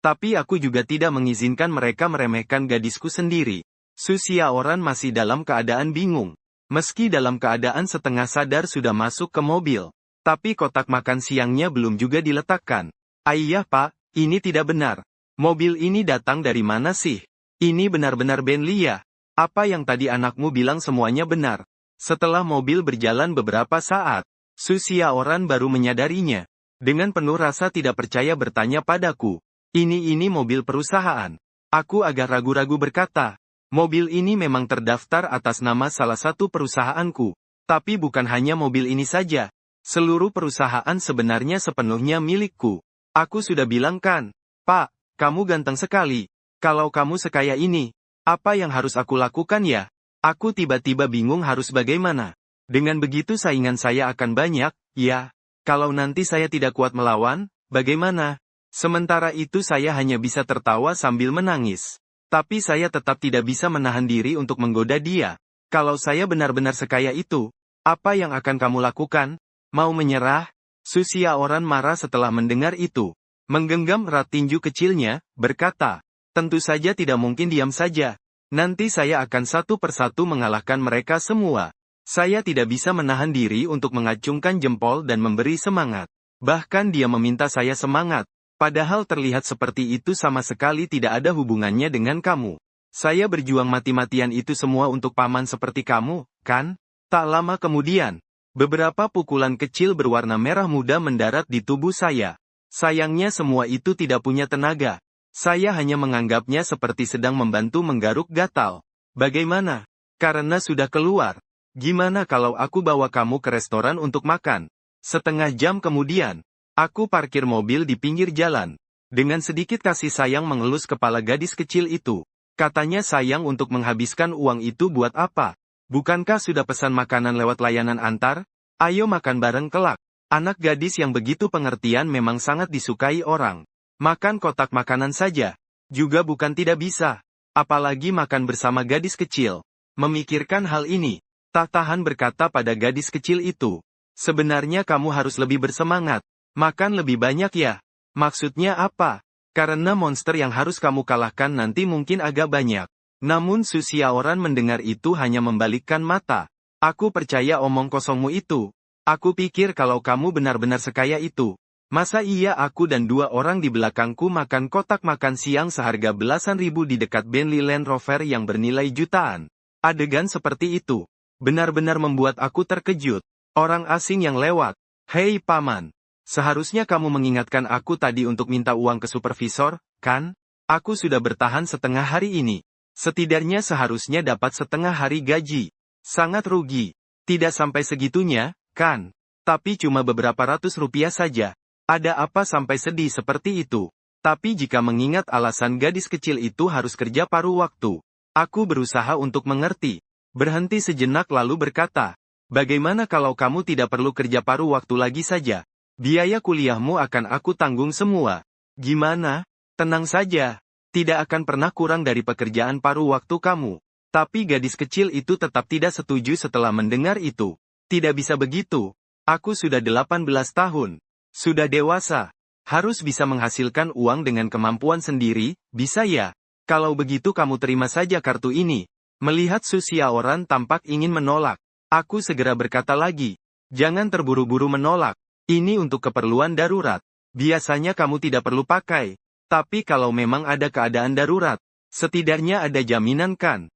Tapi aku juga tidak mengizinkan mereka meremehkan gadisku sendiri. Su Xiaoran masih dalam keadaan bingung. Meski dalam keadaan setengah sadar sudah masuk ke mobil. Tapi kotak makan siangnya belum juga diletakkan. Ayah pak, ini tidak benar. Mobil ini datang dari mana sih? Ini benar-benar Bentley ya? Apa yang tadi anakmu bilang semuanya benar? Setelah mobil berjalan beberapa saat, Su Xiaoran baru menyadarinya. Dengan penuh rasa tidak percaya bertanya padaku. Ini mobil perusahaan. Aku agak ragu-ragu berkata. Mobil ini memang terdaftar atas nama salah satu perusahaanku. Tapi bukan hanya mobil ini saja. Seluruh perusahaan sebenarnya sepenuhnya milikku. Aku sudah bilang kan, Pak, kamu ganteng sekali. Kalau kamu sekaya ini, apa yang harus aku lakukan ya? Aku tiba-tiba bingung harus bagaimana. Dengan begitu saingan saya akan banyak, ya. Kalau nanti saya tidak kuat melawan, bagaimana? Sementara itu saya hanya bisa tertawa sambil menangis. Tapi saya tetap tidak bisa menahan diri untuk menggoda dia. Kalau saya benar-benar sekaya itu, apa yang akan kamu lakukan? Mau menyerah? Su Xiaoran marah setelah mendengar itu. Menggenggam erat tinju kecilnya, berkata, tentu saja tidak mungkin diam saja. Nanti saya akan satu persatu mengalahkan mereka semua. Saya tidak bisa menahan diri untuk mengacungkan jempol dan memberi semangat. Bahkan dia meminta saya semangat. Padahal terlihat seperti itu sama sekali tidak ada hubungannya dengan kamu. Saya berjuang mati-matian itu semua untuk paman seperti kamu, kan? Tak lama kemudian, beberapa pukulan kecil berwarna merah muda mendarat di tubuh saya. Sayangnya semua itu tidak punya tenaga. Saya hanya menganggapnya seperti sedang membantu menggaruk gatal. Bagaimana? Karena sudah keluar. Gimana kalau aku bawa kamu ke restoran untuk makan? Setengah jam kemudian, aku parkir mobil di pinggir jalan. Dengan sedikit kasih sayang mengelus kepala gadis kecil itu. Katanya sayang untuk menghabiskan uang itu buat apa? Bukankah sudah pesan makanan lewat layanan antar? Ayo makan bareng kelak. Anak gadis yang begitu pengertian memang sangat disukai orang. Makan kotak makanan saja. Juga bukan tidak bisa. Apalagi makan bersama gadis kecil. Memikirkan hal ini, tak tahan berkata pada gadis kecil itu. Sebenarnya kamu harus lebih bersemangat. Makan lebih banyak ya. Maksudnya apa? Karena monster yang harus kamu kalahkan nanti mungkin agak banyak. Namun Su Xiaoran mendengar itu hanya membalikkan mata. Aku percaya omong kosongmu itu. Aku pikir kalau kamu benar-benar sekaya itu. Masa iya aku dan 2 orang di belakangku makan kotak makan siang seharga belasan ribu di dekat Bentley Land Rover yang bernilai jutaan. Adegan seperti itu benar-benar membuat aku terkejut. Orang asing yang lewat. Hei paman. Seharusnya kamu mengingatkan aku tadi untuk minta uang ke supervisor, kan? Aku sudah bertahan setengah hari ini. Setidaknya seharusnya dapat setengah hari gaji. Sangat rugi. Tidak sampai segitunya, kan? Tapi cuma beberapa ratus rupiah saja. Ada apa sampai sedih seperti itu? Tapi jika mengingat alasan gadis kecil itu harus kerja paruh waktu, aku berusaha untuk mengerti. Berhenti sejenak lalu berkata, bagaimana kalau kamu tidak perlu kerja paruh waktu lagi saja? Biaya kuliahmu akan aku tanggung semua. Gimana? Tenang saja. Tidak akan pernah kurang dari pekerjaan paruh waktu kamu. Tapi gadis kecil itu tetap tidak setuju setelah mendengar itu. Tidak bisa begitu. Aku sudah 18 tahun. Sudah dewasa. Harus bisa menghasilkan uang dengan kemampuan sendiri, bisa ya? Kalau begitu kamu terima saja kartu ini. Melihat Susyaoran tampak ingin menolak. Aku segera berkata lagi. Jangan terburu-buru menolak. Ini untuk keperluan darurat. Biasanya kamu tidak perlu pakai. Tapi kalau memang ada keadaan darurat, setidaknya ada jaminan kan?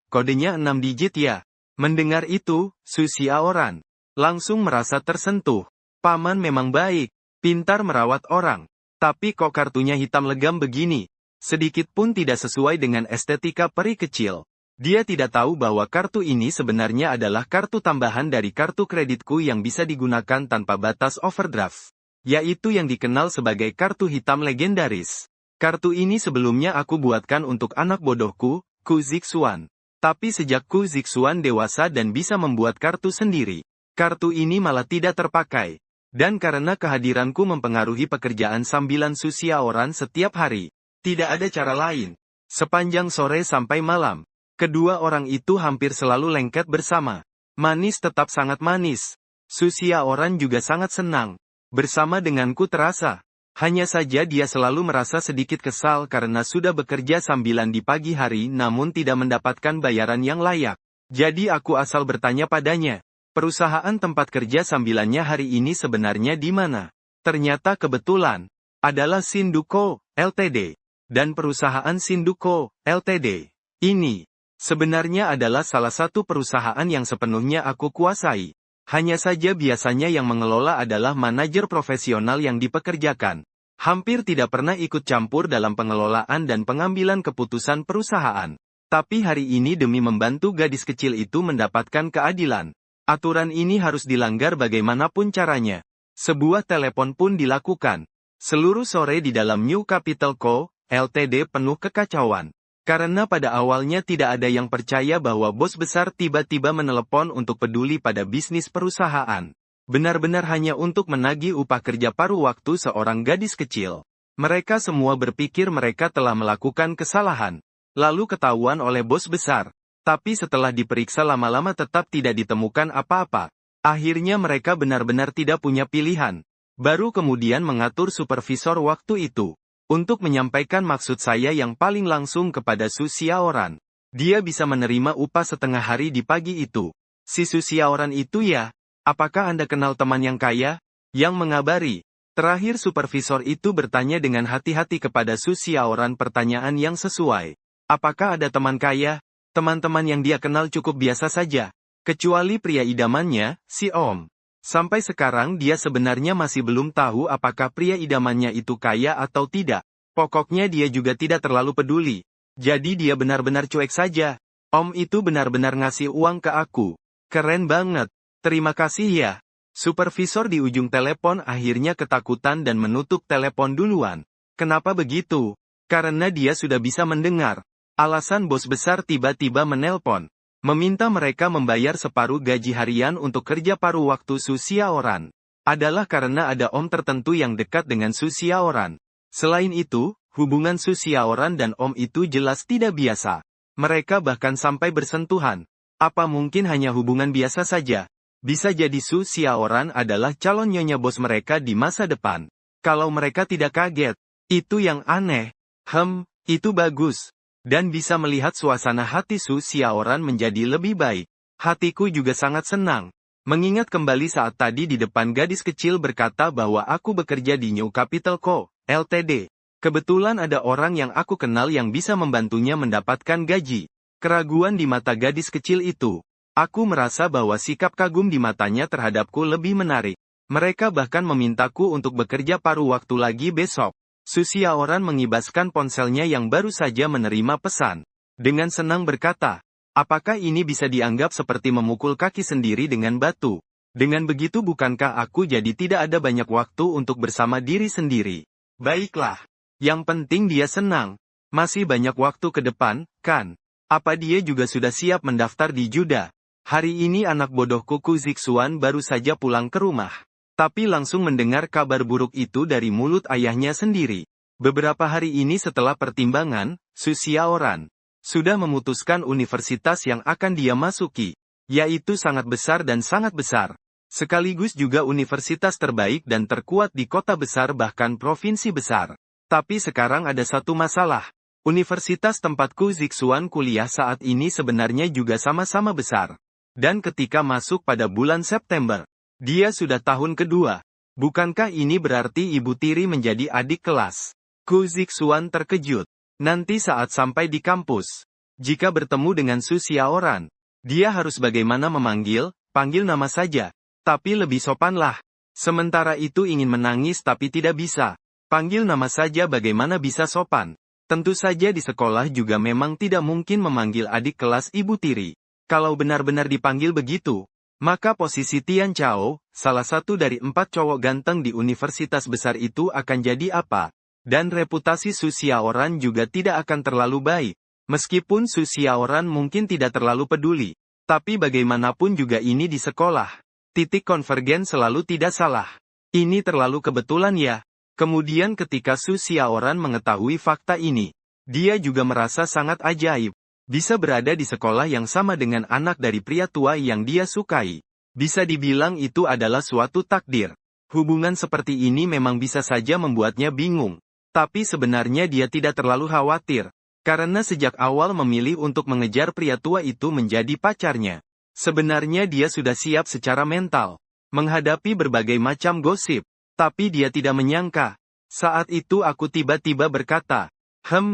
Kodenya 6 digit ya. Mendengar itu, Susyaoran langsung merasa tersentuh. Paman memang baik, pintar merawat orang. Tapi kok kartunya hitam legam begini? Sedikit pun tidak sesuai dengan estetika peri kecil. Dia tidak tahu bahwa kartu ini sebenarnya adalah kartu tambahan dari kartu kreditku yang bisa digunakan tanpa batas overdraft. Yaitu yang dikenal sebagai kartu hitam legendaris. Kartu ini sebelumnya aku buatkan untuk anak bodohku, Ku Zixuan. Tapi sejak Ku Zixuan dewasa dan bisa membuat kartu sendiri, kartu ini malah tidak terpakai. Dan karena kehadiranku mempengaruhi pekerjaan sambilan Susyaoran setiap hari, tidak ada cara lain. Sepanjang sore sampai malam, kedua orang itu hampir selalu lengket bersama. Manis tetap sangat manis. Susyaoran juga sangat senang. Bersama denganku terasa. Hanya saja dia selalu merasa sedikit kesal karena sudah bekerja sambilan di pagi hari namun tidak mendapatkan bayaran yang layak. Jadi aku asal bertanya padanya. Perusahaan tempat kerja sambilannya hari ini sebenarnya di mana? Ternyata kebetulan adalah Shinduko Ltd. Dan perusahaan Shinduko Ltd. ini sebenarnya adalah salah satu perusahaan yang sepenuhnya aku kuasai. Hanya saja biasanya yang mengelola adalah manajer profesional yang dipekerjakan. Hampir tidak pernah ikut campur dalam pengelolaan dan pengambilan keputusan perusahaan. Tapi hari ini demi membantu gadis kecil itu mendapatkan keadilan. Aturan ini harus dilanggar bagaimanapun caranya. Sebuah telepon pun dilakukan. Seluruh sore di dalam New Capital Co. Ltd. penuh kekacauan. Karena pada awalnya tidak ada yang percaya bahwa bos besar tiba-tiba menelepon untuk peduli pada bisnis perusahaan. Benar-benar hanya untuk menagih upah kerja paruh waktu seorang gadis kecil. Mereka semua berpikir mereka telah melakukan kesalahan. Lalu ketahuan oleh bos besar. Tapi setelah diperiksa lama-lama tetap tidak ditemukan apa-apa. Akhirnya mereka benar-benar tidak punya pilihan. Baru kemudian mengatur supervisor waktu itu. Untuk menyampaikan maksud saya yang paling langsung kepada Susyaoran. Dia bisa menerima upah setengah hari di pagi itu. Si Susyaoran itu ya? Apakah Anda kenal teman yang kaya? Yang mengabari. Terakhir supervisor itu bertanya dengan hati-hati kepada Susyaoran pertanyaan yang sesuai. Apakah ada teman kaya? Teman-teman yang dia kenal cukup biasa saja. Kecuali pria idamannya, si Om. Sampai sekarang dia sebenarnya masih belum tahu apakah pria idamannya itu kaya atau tidak. Pokoknya dia juga tidak terlalu peduli. Jadi dia benar-benar cuek saja. Om itu benar-benar ngasih uang ke aku. Keren banget. Terima kasih ya. Supervisor di ujung telepon akhirnya ketakutan dan menutup telepon duluan. Kenapa begitu? Karena dia sudah bisa mendengar. Alasan bos besar tiba-tiba menelpon. Meminta mereka membayar separuh gaji harian untuk kerja paruh waktu Susyaoran. Adalah karena ada om tertentu yang dekat dengan Susyaoran. Selain itu, hubungan Susyaoran dan om itu jelas tidak biasa. Mereka bahkan sampai bersentuhan. Apa mungkin hanya hubungan biasa saja? Bisa jadi Susyaoran adalah calon nyonya bos mereka di masa depan. Kalau mereka tidak kaget, itu yang aneh. Itu bagus. Dan bisa melihat suasana hati Susyaoran menjadi lebih baik. Hatiku juga sangat senang. Mengingat kembali saat tadi di depan gadis kecil berkata bahwa aku bekerja di New Capital Co., Ltd. Kebetulan ada orang yang aku kenal yang bisa membantunya mendapatkan gaji. Keraguan di mata gadis kecil itu. Aku merasa bahwa sikap kagum di matanya terhadapku lebih menarik. Mereka bahkan memintaku untuk bekerja paruh waktu lagi besok. Susiaoran mengibaskan ponselnya yang baru saja menerima pesan. Dengan senang berkata, apakah ini bisa dianggap seperti memukul kaki sendiri dengan batu? Dengan begitu bukankah aku jadi tidak ada banyak waktu untuk bersama diri sendiri? Baiklah. Yang penting dia senang. Masih banyak waktu ke depan, kan? Apa dia juga sudah siap mendaftar di Juda? Hari ini anak bodohku Ku Zixuan baru saja pulang ke rumah. Tapi langsung mendengar kabar buruk itu dari mulut ayahnya sendiri. Beberapa hari ini setelah pertimbangan, Susiaoran sudah memutuskan universitas yang akan dia masuki, yaitu sangat besar dan sangat besar. Sekaligus juga universitas terbaik dan terkuat di kota besar bahkan provinsi besar. Tapi sekarang ada satu masalah. Universitas tempat Ku Zixuan kuliah saat ini sebenarnya juga sama-sama besar. Dan ketika masuk pada bulan September, dia sudah tahun kedua. Bukankah ini berarti ibu tiri menjadi adik kelas? Ku Zixuan terkejut. Nanti saat sampai di kampus, jika bertemu dengan Susiaoran, dia harus bagaimana memanggil, panggil nama saja. Tapi lebih sopanlah. Sementara itu ingin menangis tapi tidak bisa. Panggil nama saja bagaimana bisa sopan. Tentu saja di sekolah juga memang tidak mungkin memanggil adik kelas ibu tiri. Kalau benar-benar dipanggil begitu, maka posisi Tian Chao, salah satu dari 4 cowok ganteng di universitas besar itu akan jadi apa? Dan reputasi Susiaoran juga tidak akan terlalu baik. Meskipun Susiaoran mungkin tidak terlalu peduli. Tapi bagaimanapun juga ini di sekolah. Titik konvergen selalu tidak salah. Ini terlalu kebetulan ya. Kemudian ketika Susiaoran mengetahui fakta ini, dia juga merasa sangat ajaib. Bisa berada di sekolah yang sama dengan anak dari pria tua yang dia sukai. Bisa dibilang itu adalah suatu takdir. Hubungan seperti ini memang bisa saja membuatnya bingung. Tapi sebenarnya dia tidak terlalu khawatir. Karena sejak awal memilih untuk mengejar pria tua itu menjadi pacarnya. Sebenarnya dia sudah siap secara mental. Menghadapi berbagai macam gosip. Tapi dia tidak menyangka. Saat itu aku tiba-tiba berkata,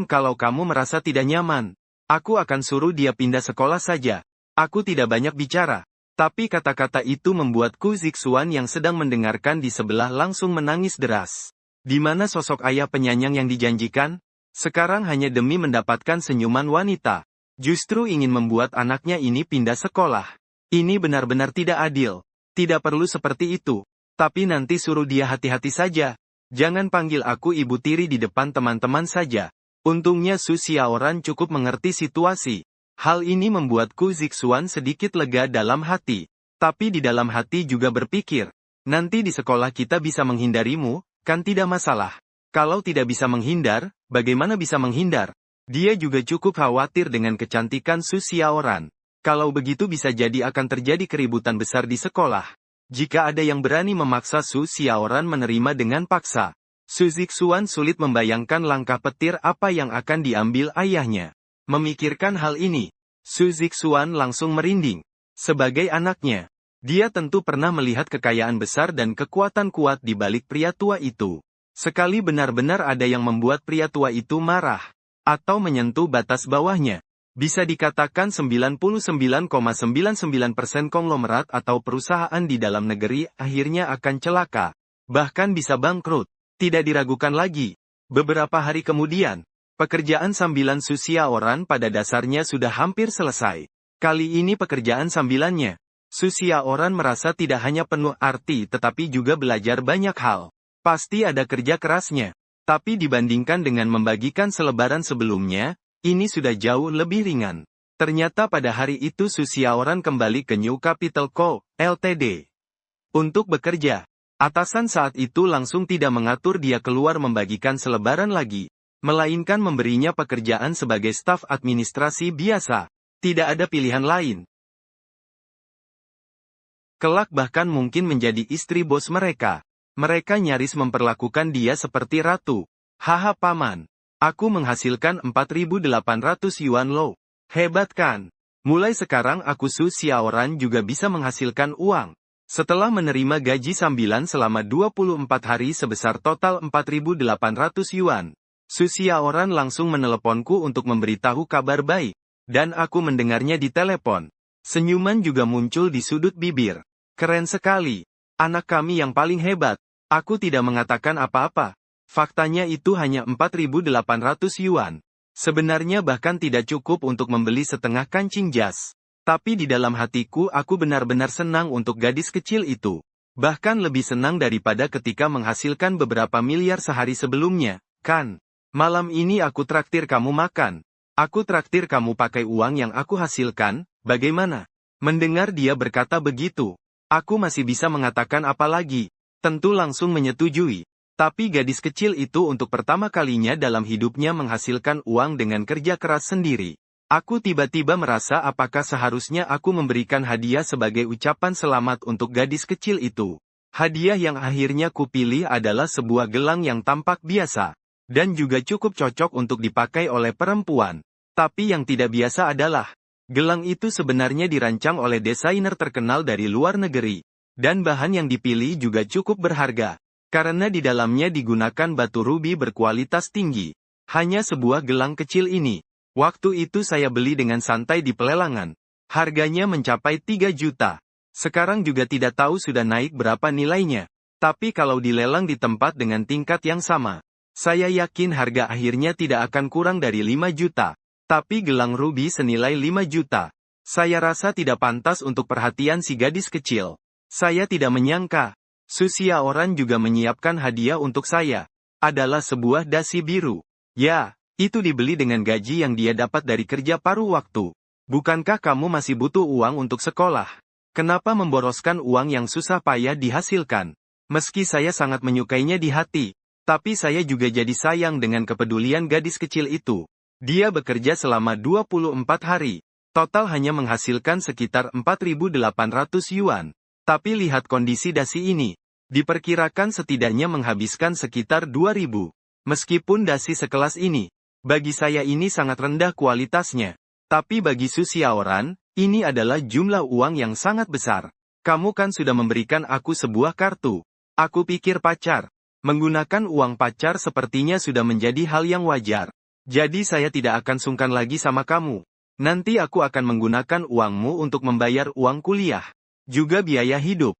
kalau kamu merasa tidak nyaman, aku akan suruh dia pindah sekolah saja. Aku tidak banyak bicara. Tapi kata-kata itu membuat Ku Zixuan yang sedang mendengarkan di sebelah langsung menangis deras. Di mana sosok ayah penyayang yang dijanjikan? Sekarang hanya demi mendapatkan senyuman wanita. Justru ingin membuat anaknya ini pindah sekolah. Ini benar-benar tidak adil. Tidak perlu seperti itu. Tapi nanti suruh dia hati-hati saja. Jangan panggil aku ibu tiri di depan teman-teman saja. Untungnya Susiaoran cukup mengerti situasi. Hal ini membuat Ku Zixuan sedikit lega dalam hati. Tapi di dalam hati juga berpikir, nanti di sekolah kita bisa menghindarimu, kan tidak masalah. Kalau tidak bisa menghindar, bagaimana bisa menghindar? Dia juga cukup khawatir dengan kecantikan Susiaoran. Kalau begitu bisa jadi akan terjadi keributan besar di sekolah. Jika ada yang berani memaksa Susiaoran menerima dengan paksa. Su Zixuan sulit membayangkan langkah petir apa yang akan diambil ayahnya. Memikirkan hal ini, Su Zixuan langsung merinding. Sebagai anaknya, dia tentu pernah melihat kekayaan besar dan kekuatan kuat di balik pria tua itu. Sekali benar-benar ada yang membuat pria tua itu marah, atau menyentuh batas bawahnya. Bisa dikatakan 99,99% konglomerat atau perusahaan di dalam negeri akhirnya akan celaka. Bahkan bisa bangkrut. Tidak diragukan lagi. Beberapa hari kemudian, pekerjaan sambilan Susiaoran pada dasarnya sudah hampir selesai. Kali ini pekerjaan sambilannya. Susiaoran merasa tidak hanya penuh arti tetapi juga belajar banyak hal. Pasti ada kerja kerasnya. Tapi dibandingkan dengan membagikan selebaran sebelumnya, ini sudah jauh lebih ringan. Ternyata pada hari itu Susiaoran kembali ke New Capital Co., Ltd. Untuk bekerja. Atasan saat itu langsung tidak mengatur dia keluar membagikan selebaran lagi, melainkan memberinya pekerjaan sebagai staf administrasi biasa. Tidak ada pilihan lain. Kelak bahkan mungkin menjadi istri bos mereka. Mereka nyaris memperlakukan dia seperti ratu. Haha paman. Aku menghasilkan 4.800 yuan loh. Hebat kan? Mulai sekarang aku Su Xiaoran juga bisa menghasilkan uang. Setelah menerima gaji sambilan selama 24 hari sebesar total 4.800 yuan, Su Xiaoran langsung meneleponku untuk memberitahu kabar baik. Dan aku mendengarnya di telepon. Senyuman juga muncul di sudut bibir. Keren sekali. Anak kami yang paling hebat. Aku tidak mengatakan apa-apa. Faktanya itu hanya 4.800 yuan. Sebenarnya bahkan tidak cukup untuk membeli setengah kancing jas. Tapi di dalam hatiku aku benar-benar senang untuk gadis kecil itu. Bahkan lebih senang daripada ketika menghasilkan beberapa miliar sehari sebelumnya, kan? Malam ini aku traktir kamu makan. Aku traktir kamu pakai uang yang aku hasilkan, bagaimana? Mendengar dia berkata begitu, aku masih bisa mengatakan apa lagi? Tentu langsung menyetujui. Tapi gadis kecil itu untuk pertama kalinya dalam hidupnya menghasilkan uang dengan kerja keras sendiri. Aku tiba-tiba merasa apakah seharusnya aku memberikan hadiah sebagai ucapan selamat untuk gadis kecil itu. Hadiah yang akhirnya kupilih adalah sebuah gelang yang tampak biasa. Dan juga cukup cocok untuk dipakai oleh perempuan. Tapi yang tidak biasa adalah, gelang itu sebenarnya dirancang oleh desainer terkenal dari luar negeri. Dan bahan yang dipilih juga cukup berharga. Karena di dalamnya digunakan batu rubi berkualitas tinggi. Hanya sebuah gelang kecil ini. Waktu itu saya beli dengan santai di pelelangan. Harganya mencapai 3 juta. Sekarang juga tidak tahu sudah naik berapa nilainya. Tapi kalau dilelang di tempat dengan tingkat yang sama, saya yakin harga akhirnya tidak akan kurang dari 5 juta. Tapi gelang rubi senilai 5 juta. Saya rasa tidak pantas untuk perhatian si gadis kecil. Saya tidak menyangka. Su Xiaoran juga menyiapkan hadiah untuk saya. Adalah sebuah dasi biru. Ya, itu dibeli dengan gaji yang dia dapat dari kerja paruh waktu. Bukankah kamu masih butuh uang untuk sekolah? Kenapa memboroskan uang yang susah payah dihasilkan? Meski saya sangat menyukainya di hati, tapi saya juga jadi sayang dengan kepedulian gadis kecil itu. Dia bekerja selama 24 hari. Total hanya menghasilkan sekitar 4.800 yuan. Tapi lihat kondisi dasi ini. Diperkirakan setidaknya menghabiskan sekitar 2.000. Meskipun dasi sekelas ini, bagi saya ini sangat rendah kualitasnya. Tapi bagi Su Xiaoran, ini adalah jumlah uang yang sangat besar. Kamu kan sudah memberikan aku sebuah kartu. Aku pikir pacar. Menggunakan uang pacar sepertinya sudah menjadi hal yang wajar. Jadi saya tidak akan sungkan lagi sama kamu. Nanti aku akan menggunakan uangmu untuk membayar uang kuliah. Juga biaya hidup.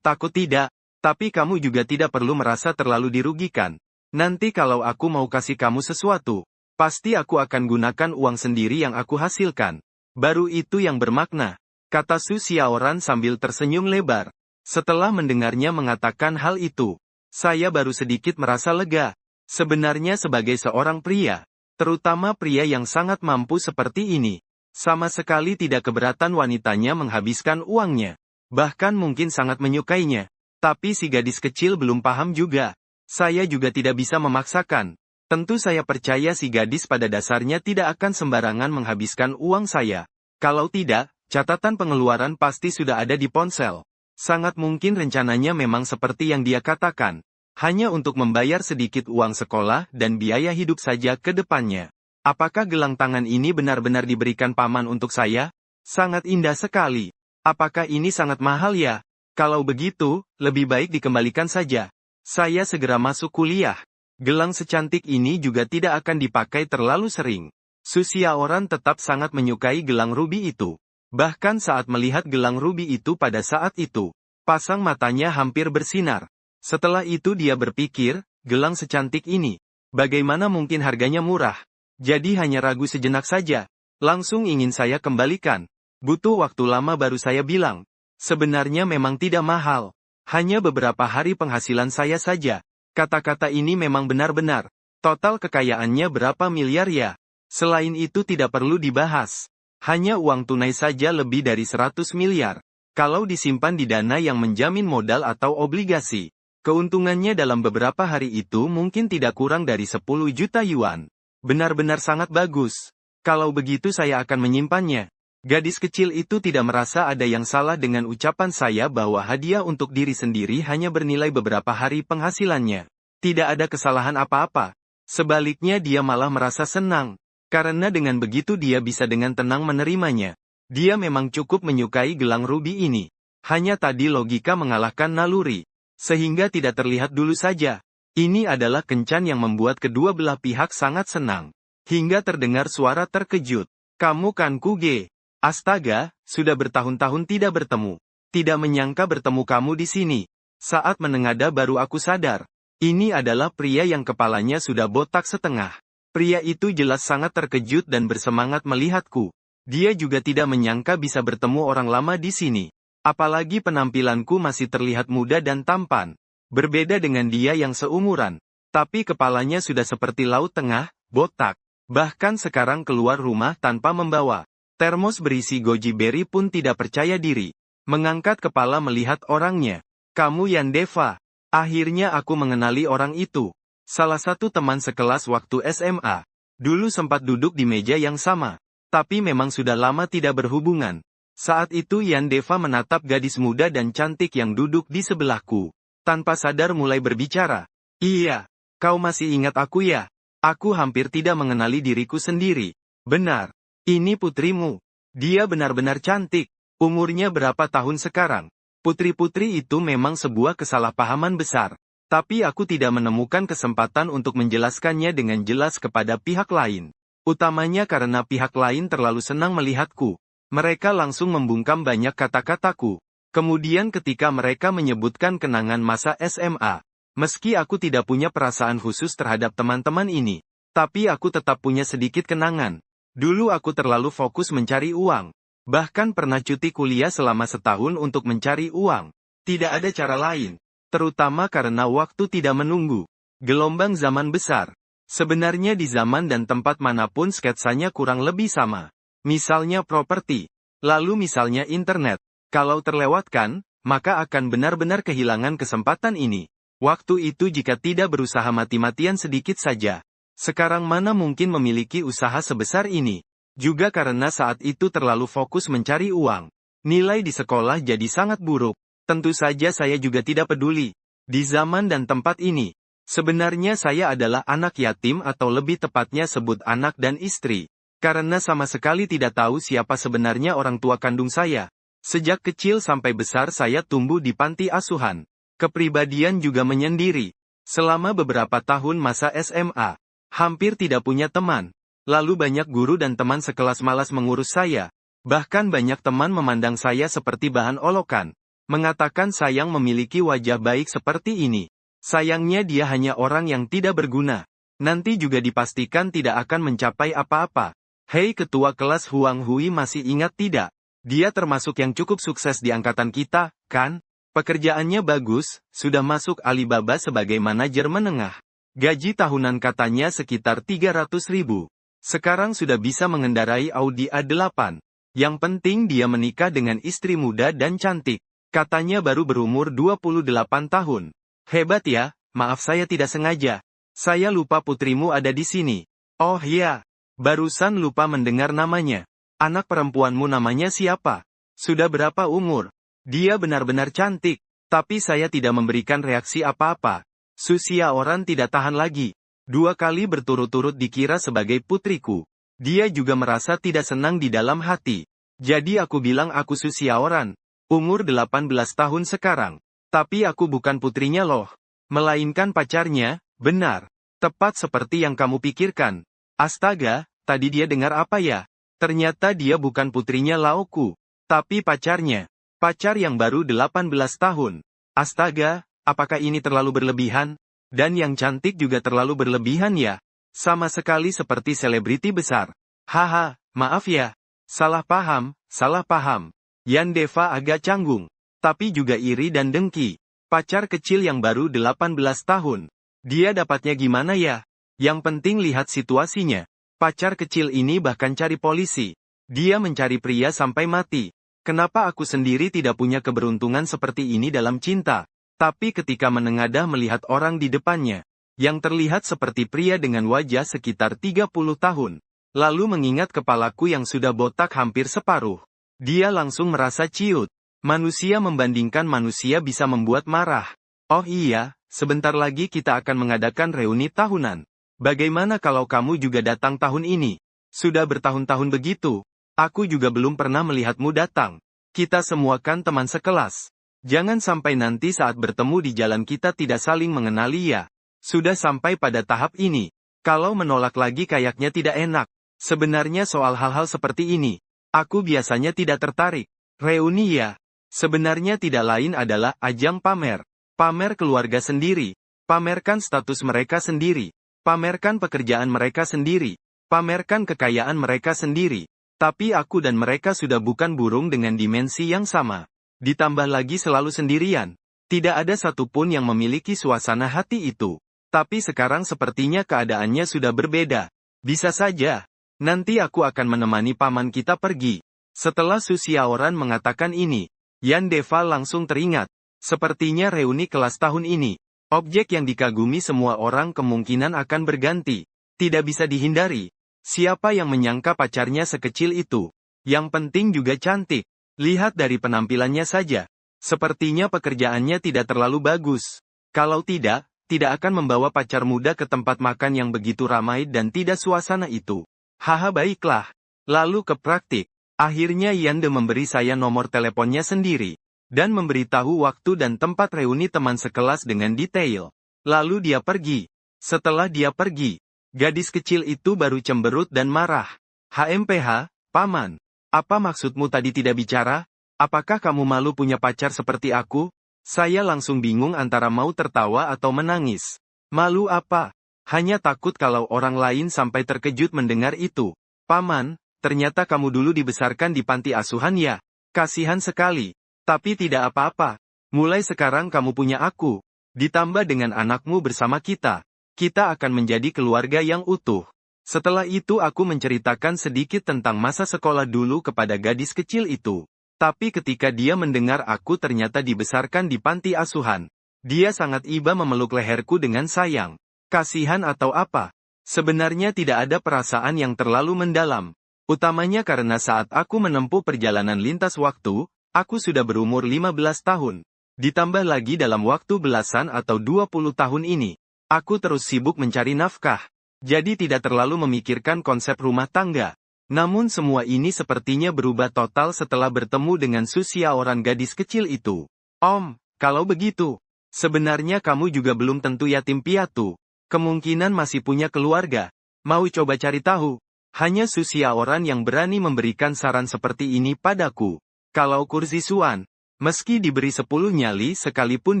Takut tidak. Tapi kamu juga tidak perlu merasa terlalu dirugikan. Nanti kalau aku mau kasih kamu sesuatu, pasti aku akan gunakan uang sendiri yang aku hasilkan. Baru itu yang bermakna. Kata Su Xiaoran sambil tersenyum lebar. Setelah mendengarnya mengatakan hal itu, saya baru sedikit merasa lega. Sebenarnya sebagai seorang pria, terutama pria yang sangat mampu seperti ini, sama sekali tidak keberatan wanitanya menghabiskan uangnya. Bahkan mungkin sangat menyukainya. Tapi si gadis kecil belum paham juga. Saya juga tidak bisa memaksakan. Tentu saya percaya si gadis pada dasarnya tidak akan sembarangan menghabiskan uang saya. Kalau tidak, catatan pengeluaran pasti sudah ada di ponsel. Sangat mungkin rencananya memang seperti yang dia katakan. Hanya untuk membayar sedikit uang sekolah dan biaya hidup saja ke depannya. Apakah gelang tangan ini benar-benar diberikan paman untuk saya? Sangat indah sekali. Apakah ini sangat mahal ya? Kalau begitu, lebih baik dikembalikan saja. Saya segera masuk kuliah. Gelang secantik ini juga tidak akan dipakai terlalu sering. Su Xiaoran tetap sangat menyukai gelang rubi itu. Bahkan saat melihat gelang rubi itu pada saat itu, pasang matanya hampir bersinar. Setelah itu dia berpikir, gelang secantik ini, bagaimana mungkin harganya murah? Jadi hanya ragu sejenak saja. Langsung ingin saya kembalikan. Butuh waktu lama baru saya bilang. Sebenarnya memang tidak mahal. Hanya beberapa hari penghasilan saya saja. Kata-kata ini memang benar-benar. Total kekayaannya berapa miliar ya? Selain itu tidak perlu dibahas. Hanya uang tunai saja lebih dari 100 miliar. Kalau disimpan di dana yang menjamin modal atau obligasi, keuntungannya dalam beberapa hari itu mungkin tidak kurang dari 10 juta yuan. Benar-benar sangat bagus. Kalau begitu saya akan menyimpannya. Gadis kecil itu tidak merasa ada yang salah dengan ucapan saya bahwa hadiah untuk diri sendiri hanya bernilai beberapa hari penghasilannya. Tidak ada kesalahan apa-apa. Sebaliknya dia malah merasa senang. Karena dengan begitu dia bisa dengan tenang menerimanya. Dia memang cukup menyukai gelang rubi ini. Hanya tadi logika mengalahkan naluri. Sehingga tidak terlihat dulu saja. Ini adalah kencan yang membuat kedua belah pihak sangat senang. Hingga terdengar suara terkejut. Kamu kan Kuge? Astaga, sudah bertahun-tahun tidak bertemu. Tidak menyangka bertemu kamu di sini. Saat menengada baru aku sadar. Ini adalah pria yang kepalanya sudah botak setengah. Pria itu jelas sangat terkejut dan bersemangat melihatku. Dia juga tidak menyangka bisa bertemu orang lama di sini. Apalagi penampilanku masih terlihat muda dan tampan. Berbeda dengan dia yang seumuran. Tapi kepalanya sudah seperti laut tengah, botak. Bahkan sekarang keluar rumah tanpa membawa termos berisi goji berry pun tidak percaya diri. Mengangkat kepala melihat orangnya. Kamu Yandeva. Akhirnya aku mengenali orang itu. Salah satu teman sekelas waktu SMA. Dulu sempat duduk di meja yang sama. Tapi memang sudah lama tidak berhubungan. Saat itu Yandeva menatap gadis muda dan cantik yang duduk di sebelahku. Tanpa sadar mulai berbicara. Iya, kau masih ingat aku ya? Aku hampir tidak mengenali diriku sendiri. Benar. Ini putrimu. Dia benar-benar cantik. Umurnya berapa tahun sekarang? Putri-putri itu memang sebuah kesalahpahaman besar. Tapi aku tidak menemukan kesempatan untuk menjelaskannya dengan jelas kepada pihak lain. Utamanya karena pihak lain terlalu senang melihatku. Mereka langsung membungkam banyak kata-kataku. Kemudian ketika mereka menyebutkan kenangan masa SMA. Meski aku tidak punya perasaan khusus terhadap teman-teman ini, tapi aku tetap punya sedikit kenangan. Dulu aku terlalu fokus mencari uang. Bahkan pernah cuti kuliah selama setahun untuk mencari uang. Tidak ada cara lain. Terutama karena waktu tidak menunggu. Gelombang zaman besar. Sebenarnya di zaman dan tempat manapun sketsanya kurang lebih sama. Misalnya properti. Lalu misalnya internet. Kalau terlewatkan, maka akan benar-benar kehilangan kesempatan ini. Waktu itu jika tidak berusaha mati-matian sedikit saja. Sekarang mana mungkin memiliki usaha sebesar ini? Juga karena saat itu terlalu fokus mencari uang. Nilai di sekolah jadi sangat buruk. Tentu saja saya juga tidak peduli. Di zaman dan tempat ini. Sebenarnya saya adalah anak yatim atau lebih tepatnya sebut anak dan istri. Karena sama sekali tidak tahu siapa sebenarnya orang tua kandung saya. Sejak kecil sampai besar saya tumbuh di panti asuhan. Kepribadian juga menyendiri. Selama beberapa tahun masa SMA, hampir tidak punya teman. Lalu banyak guru dan teman sekelas malas mengurus saya. Bahkan banyak teman memandang saya seperti bahan olokan. Mengatakan sayang memiliki wajah baik seperti ini. Sayangnya dia hanya orang yang tidak berguna. Nanti juga dipastikan tidak akan mencapai apa-apa. Hei ketua kelas Huang Hui masih ingat tidak? Dia termasuk yang cukup sukses di angkatan kita, kan? Pekerjaannya bagus, sudah masuk Alibaba sebagai manajer menengah. Gaji tahunan katanya sekitar 300.000. Sekarang sudah bisa mengendarai Audi A8. Yang penting dia menikah dengan istri muda dan cantik. Katanya baru berumur 28 tahun. Hebat ya, maaf saya tidak sengaja. Saya lupa putrimu ada di sini. Oh iya, barusan lupa mendengar namanya. Anak perempuanmu namanya siapa? Sudah berapa umur? Dia benar-benar cantik, tapi saya tidak memberikan reaksi apa-apa. Susia orang tidak tahan lagi. 2 kali berturut-turut dikira sebagai putriku. Dia juga merasa tidak senang di dalam hati. Jadi aku bilang aku Susia orang. Umur 18 tahun sekarang. Tapi aku bukan putrinya loh. Melainkan pacarnya, benar. Tepat seperti yang kamu pikirkan. Astaga, tadi dia dengar apa ya? Ternyata dia bukan putrinya Laoku. Tapi pacarnya. Pacar yang baru 18 tahun. Astaga, apakah ini terlalu berlebihan? Dan yang cantik juga terlalu berlebihan ya? Sama sekali seperti selebriti besar. Haha, maaf ya. Salah paham, salah paham. Yandeva agak canggung. Tapi juga iri dan dengki. Pacar kecil yang baru 18 tahun. Dia dapatnya gimana ya? Yang penting lihat situasinya. Pacar kecil ini bahkan cari polisi. Dia mencari pria sampai mati. Kenapa aku sendiri tidak punya keberuntungan seperti ini dalam cinta? Tapi ketika menengadah melihat orang di depannya, yang terlihat seperti pria dengan wajah sekitar 30 tahun, lalu mengingat kepalaku yang sudah botak hampir separuh, dia langsung merasa ciut. Manusia membandingkan manusia bisa membuat marah. Oh iya, sebentar lagi kita akan mengadakan reuni tahunan. Bagaimana kalau kamu juga datang tahun ini? Sudah bertahun-tahun begitu. Aku juga belum pernah melihatmu datang. Kita semua kan teman sekelas. Jangan sampai nanti saat bertemu di jalan kita tidak saling mengenali ya. Sudah sampai pada tahap ini. Kalau menolak lagi kayaknya tidak enak. Sebenarnya soal hal-hal seperti ini, aku biasanya tidak tertarik. Reuni ya. Sebenarnya tidak lain adalah ajang pamer. Pamer keluarga sendiri. Pamerkan status mereka sendiri. Pamerkan pekerjaan mereka sendiri. Pamerkan kekayaan mereka sendiri. Tapi aku dan mereka sudah bukan burung dengan dimensi yang sama. Ditambah lagi selalu sendirian. Tidak ada satupun yang memiliki suasana hati itu. Tapi sekarang sepertinya keadaannya sudah berbeda. Bisa saja. Nanti aku akan menemani paman kita pergi. Setelah Susiaoran mengatakan ini, Yan Deva langsung teringat. Sepertinya reuni kelas tahun ini. Objek yang dikagumi semua orang kemungkinan akan berganti. Tidak bisa dihindari. Siapa yang menyangka pacarnya sekecil itu? Yang penting juga cantik. Lihat dari penampilannya saja. Sepertinya pekerjaannya tidak terlalu bagus. Kalau tidak akan membawa pacar muda ke tempat makan yang begitu ramai dan tidak suasana itu. Haha baiklah. Lalu ke praktik. Akhirnya Yande memberi saya nomor teleponnya sendiri. Dan memberitahu waktu dan tempat reuni teman sekelas dengan detail. Lalu dia pergi. Setelah dia pergi, gadis kecil itu baru cemberut dan marah. HMPH, Paman. Apa maksudmu tadi tidak bicara? Apakah kamu malu punya pacar seperti aku? Saya langsung bingung antara mau tertawa atau menangis. Malu apa? Hanya takut kalau orang lain sampai terkejut mendengar itu. Paman, ternyata kamu dulu dibesarkan di panti asuhan ya? Kasihan sekali. Tapi tidak apa-apa. Mulai sekarang kamu punya aku. Ditambah dengan anakmu bersama kita. Kita akan menjadi keluarga yang utuh. Setelah itu aku menceritakan sedikit tentang masa sekolah dulu kepada gadis kecil itu. Tapi ketika dia mendengar aku ternyata dibesarkan di panti asuhan, dia sangat iba memeluk leherku dengan sayang. Kasihan atau apa? Sebenarnya tidak ada perasaan yang terlalu mendalam. Utamanya karena saat aku menempuh perjalanan lintas waktu, aku sudah berumur 15 tahun. Ditambah lagi dalam waktu belasan atau 20 tahun ini, aku terus sibuk mencari nafkah. Jadi tidak terlalu memikirkan konsep rumah tangga. Namun semua ini sepertinya berubah total setelah bertemu dengan Susiaoran gadis kecil itu. Om, kalau begitu, sebenarnya kamu juga belum tentu yatim piatu. Kemungkinan masih punya keluarga. Mau coba cari tahu? Hanya Susiaoran yang berani memberikan saran seperti ini padaku. Kalau Kurzisuan, meski diberi 10 nyali sekalipun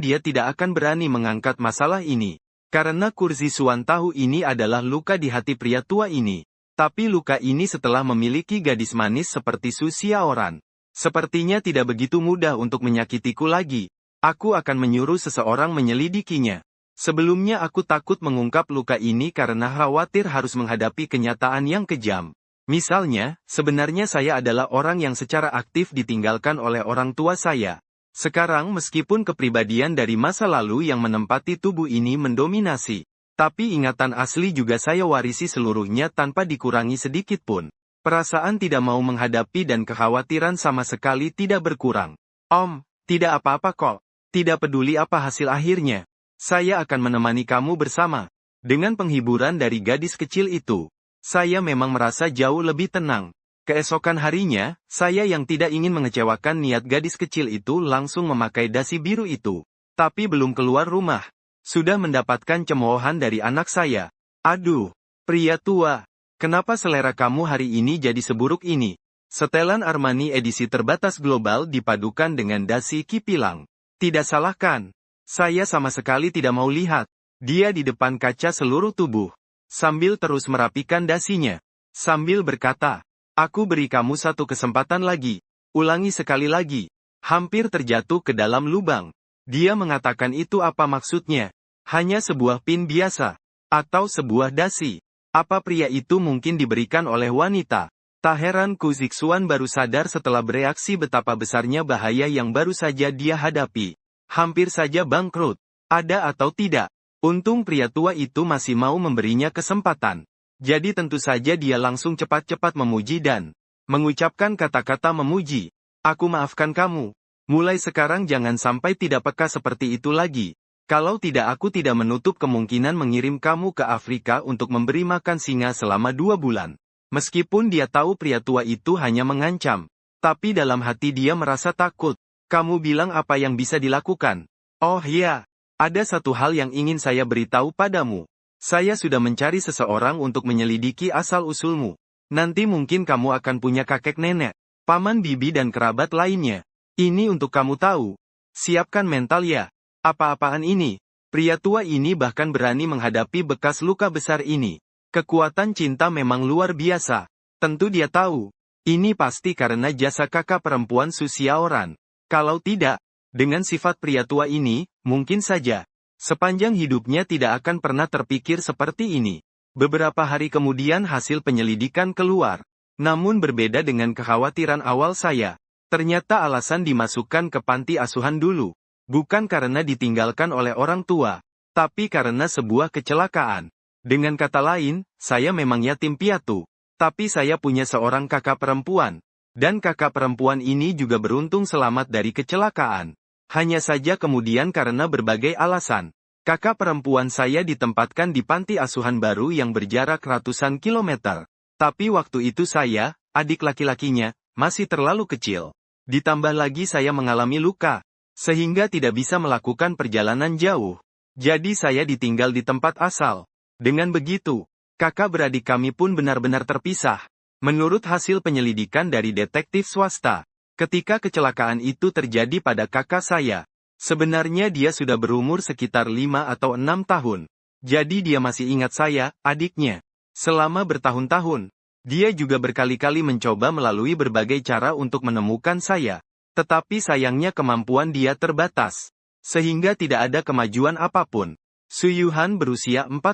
dia tidak akan berani mengangkat masalah ini. Karena Kurzisuan tahu ini adalah luka di hati pria tua ini. Tapi luka ini setelah memiliki gadis manis seperti Susiaoran. Sepertinya tidak begitu mudah untuk menyakitiku lagi. Aku akan menyuruh seseorang menyelidikinya. Sebelumnya aku takut mengungkap luka ini karena khawatir harus menghadapi kenyataan yang kejam. Misalnya, sebenarnya saya adalah orang yang secara aktif ditinggalkan oleh orang tua saya. Sekarang meskipun kepribadian dari masa lalu yang menempati tubuh ini mendominasi, tapi ingatan asli juga saya warisi seluruhnya tanpa dikurangi sedikit pun. Perasaan tidak mau menghadapi dan kekhawatiran sama sekali tidak berkurang. Om, tidak apa-apa kok. Tidak peduli apa hasil akhirnya. Saya akan menemani kamu bersama. Dengan penghiburan dari gadis kecil itu, saya memang merasa jauh lebih tenang. Keesokan harinya, saya yang tidak ingin mengecewakan niat gadis kecil itu langsung memakai dasi biru itu. Tapi belum keluar rumah, sudah mendapatkan cemoohan dari anak saya. Aduh, pria tua, kenapa selera kamu hari ini jadi seburuk ini? Setelan Armani edisi terbatas global dipadukan dengan dasi Kipilang. Tidak salah kan? Saya sama sekali tidak mau lihat. Dia di depan kaca seluruh tubuh, sambil terus merapikan dasinya. Sambil berkata, aku beri kamu satu kesempatan lagi. Ulangi sekali lagi. Hampir terjatuh ke dalam lubang. Dia mengatakan itu apa maksudnya? Hanya sebuah pin biasa. Atau sebuah dasi. Apa pria itu mungkin diberikan oleh wanita? Tak heran Kuziksuan baru sadar setelah bereaksi betapa besarnya bahaya yang baru saja dia hadapi. Hampir saja bangkrut. Ada atau tidak? Untung pria tua itu masih mau memberinya kesempatan. Jadi tentu saja dia langsung cepat-cepat memuji dan mengucapkan kata-kata memuji. Aku maafkan kamu. Mulai sekarang jangan sampai tidak peka seperti itu lagi. Kalau tidak aku tidak menutup kemungkinan mengirim kamu ke Afrika untuk memberi makan singa selama 2 bulan. Meskipun dia tahu pria tua itu hanya mengancam, tapi dalam hati dia merasa takut. Kamu bilang apa yang bisa dilakukan? Oh ya, ada satu hal yang ingin saya beritahu padamu. Saya sudah mencari seseorang untuk menyelidiki asal-usulmu. Nanti mungkin kamu akan punya kakek nenek, paman bibi dan kerabat lainnya. Ini untuk kamu tahu. Siapkan mental ya. Apa-apaan ini? Pria tua ini bahkan berani menghadapi bekas luka besar ini. Kekuatan cinta memang luar biasa. Tentu dia tahu. Ini pasti karena jasa kakak perempuan Su Xiaoran. Kalau tidak, dengan sifat pria tua ini, mungkin saja. Sepanjang hidupnya tidak akan pernah terpikir seperti ini. Beberapa hari kemudian hasil penyelidikan keluar. Namun berbeda dengan kekhawatiran awal saya. Ternyata alasan dimasukkan ke panti asuhan dulu. Bukan karena ditinggalkan oleh orang tua, tapi karena sebuah kecelakaan. Dengan kata lain, saya memang yatim piatu. Tapi saya punya seorang kakak perempuan. Dan kakak perempuan ini juga beruntung selamat dari kecelakaan. Hanya saja kemudian karena berbagai alasan, kakak perempuan saya ditempatkan di panti asuhan baru yang berjarak ratusan kilometer. Tapi waktu itu saya, adik laki-lakinya, masih terlalu kecil. Ditambah lagi saya mengalami luka, sehingga tidak bisa melakukan perjalanan jauh. Jadi saya ditinggal di tempat asal. Dengan begitu, kakak beradik kami pun benar-benar terpisah. Menurut hasil penyelidikan dari detektif swasta, ketika kecelakaan itu terjadi pada kakak saya, sebenarnya dia sudah berumur sekitar 5 atau 6 tahun. Jadi dia masih ingat saya, adiknya. Selama bertahun-tahun, dia juga berkali-kali mencoba melalui berbagai cara untuk menemukan saya. Tetapi sayangnya kemampuan dia terbatas, sehingga tidak ada kemajuan apapun. Su Yuhan berusia 45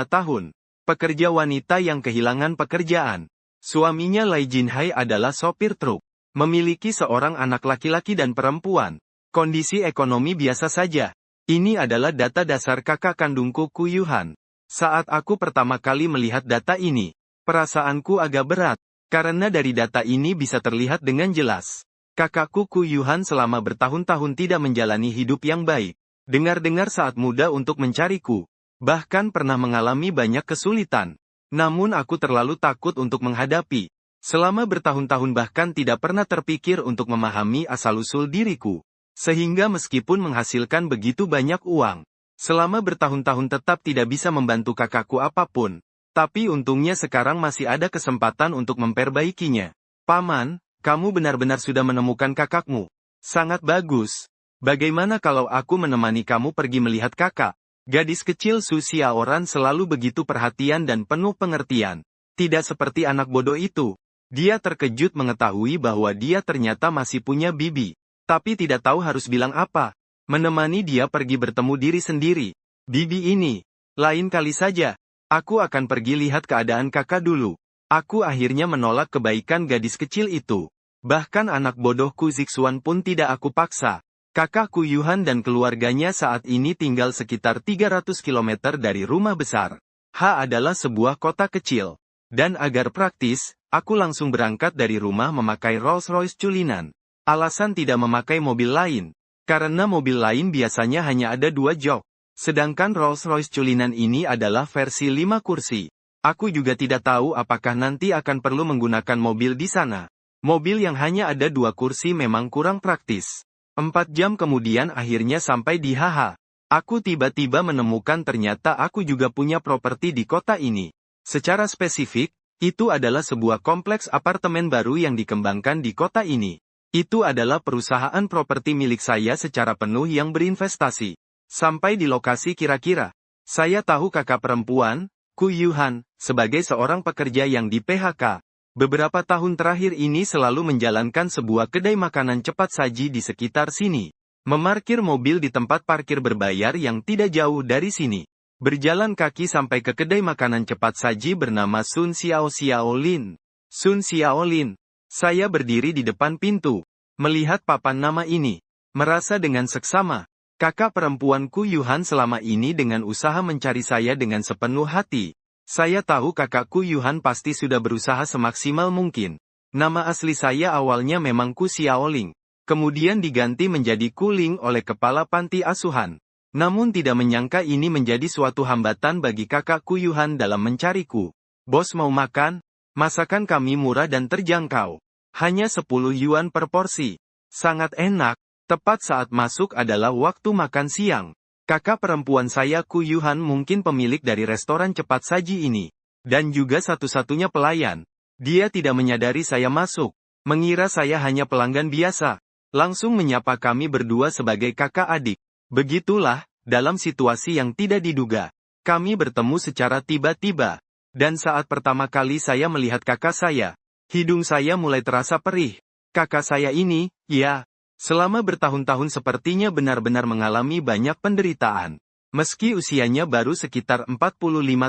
tahun, pekerja wanita yang kehilangan pekerjaan. Suaminya Lai Jinhai adalah sopir truk, memiliki seorang anak laki-laki dan perempuan. Kondisi ekonomi biasa saja. Ini adalah data dasar kakak kandungku Ku Yuhan. Saat aku pertama kali melihat data ini, perasaanku agak berat, karena dari data ini bisa terlihat dengan jelas. Kakakku Ku Yuhan selama bertahun-tahun tidak menjalani hidup yang baik. Dengar-dengar saat muda untuk mencariku. Bahkan pernah mengalami banyak kesulitan. Namun aku terlalu takut untuk menghadapi. Selama bertahun-tahun bahkan tidak pernah terpikir untuk memahami asal-usul diriku. Sehingga meskipun menghasilkan begitu banyak uang, selama bertahun-tahun tetap tidak bisa membantu kakakku apapun. Tapi untungnya sekarang masih ada kesempatan untuk memperbaikinya. Paman, kamu benar-benar sudah menemukan kakakmu. Sangat bagus. Bagaimana kalau aku menemani kamu pergi melihat kakak? Gadis kecil Su Xiaoran selalu begitu perhatian dan penuh pengertian. Tidak seperti anak bodoh itu. Dia terkejut mengetahui bahwa dia ternyata masih punya bibi. Tapi tidak tahu harus bilang apa. Menemani dia pergi bertemu diri sendiri. Bibi ini. Lain kali saja. Aku akan pergi lihat keadaan kakak dulu. Aku akhirnya menolak kebaikan gadis kecil itu. Bahkan anak bodohku Zixuan pun tidak aku paksa. Kakak Ku Yuhan dan keluarganya saat ini tinggal sekitar 300 km dari rumah besar. Adalah sebuah kota kecil. Dan agar praktis, aku langsung berangkat dari rumah memakai Rolls-Royce culinan. Alasan tidak memakai mobil lain. Karena mobil lain biasanya hanya ada 2 jok. Sedangkan Rolls-Royce culinan ini adalah versi 5 kursi. Aku juga tidak tahu apakah nanti akan perlu menggunakan mobil di sana. Mobil yang hanya ada 2 kursi memang kurang praktis. 4 jam kemudian akhirnya sampai di HH. Aku tiba-tiba menemukan ternyata aku juga punya properti di kota ini. Secara spesifik, itu adalah sebuah kompleks apartemen baru yang dikembangkan di kota ini. Itu adalah perusahaan properti milik saya secara penuh yang berinvestasi. Sampai di lokasi kira-kira, saya tahu kakak perempuan, Ku Yuhan, sebagai seorang pekerja yang di PHK. Beberapa tahun terakhir ini selalu menjalankan sebuah kedai makanan cepat saji di sekitar sini. Memarkir mobil di tempat parkir berbayar yang tidak jauh dari sini. Berjalan kaki sampai ke kedai makanan cepat saji bernama Sun Xiao Xiaolin. Sun Xiaolin. Saya berdiri di depan pintu. Melihat papan nama ini. Merasa dengan seksama. Kakak perempuan Ku Yuhan selama ini dengan usaha mencari saya dengan sepenuh hati. Saya tahu kakakku Yuhan pasti sudah berusaha semaksimal mungkin. Nama asli saya awalnya memang Ku Xiaoling. Kemudian diganti menjadi Ku Ling oleh kepala panti asuhan. Namun tidak menyangka ini menjadi suatu hambatan bagi kakakku Yuhan dalam mencariku. Bos mau makan? Masakan kami murah dan terjangkau. Hanya 10 yuan per porsi. Sangat enak. Tepat saat masuk adalah waktu makan siang. Kakak perempuan saya Ku Yuhan mungkin pemilik dari restoran cepat saji ini. Dan juga satu-satunya pelayan. Dia tidak menyadari saya masuk. Mengira saya hanya pelanggan biasa. Langsung menyapa kami berdua sebagai kakak adik. Begitulah, dalam situasi yang tidak diduga. Kami bertemu secara tiba-tiba. Dan saat pertama kali saya melihat kakak saya, hidung saya mulai terasa perih. Kakak saya ini, ya, selama bertahun-tahun sepertinya benar-benar mengalami banyak penderitaan. Meski usianya baru sekitar 45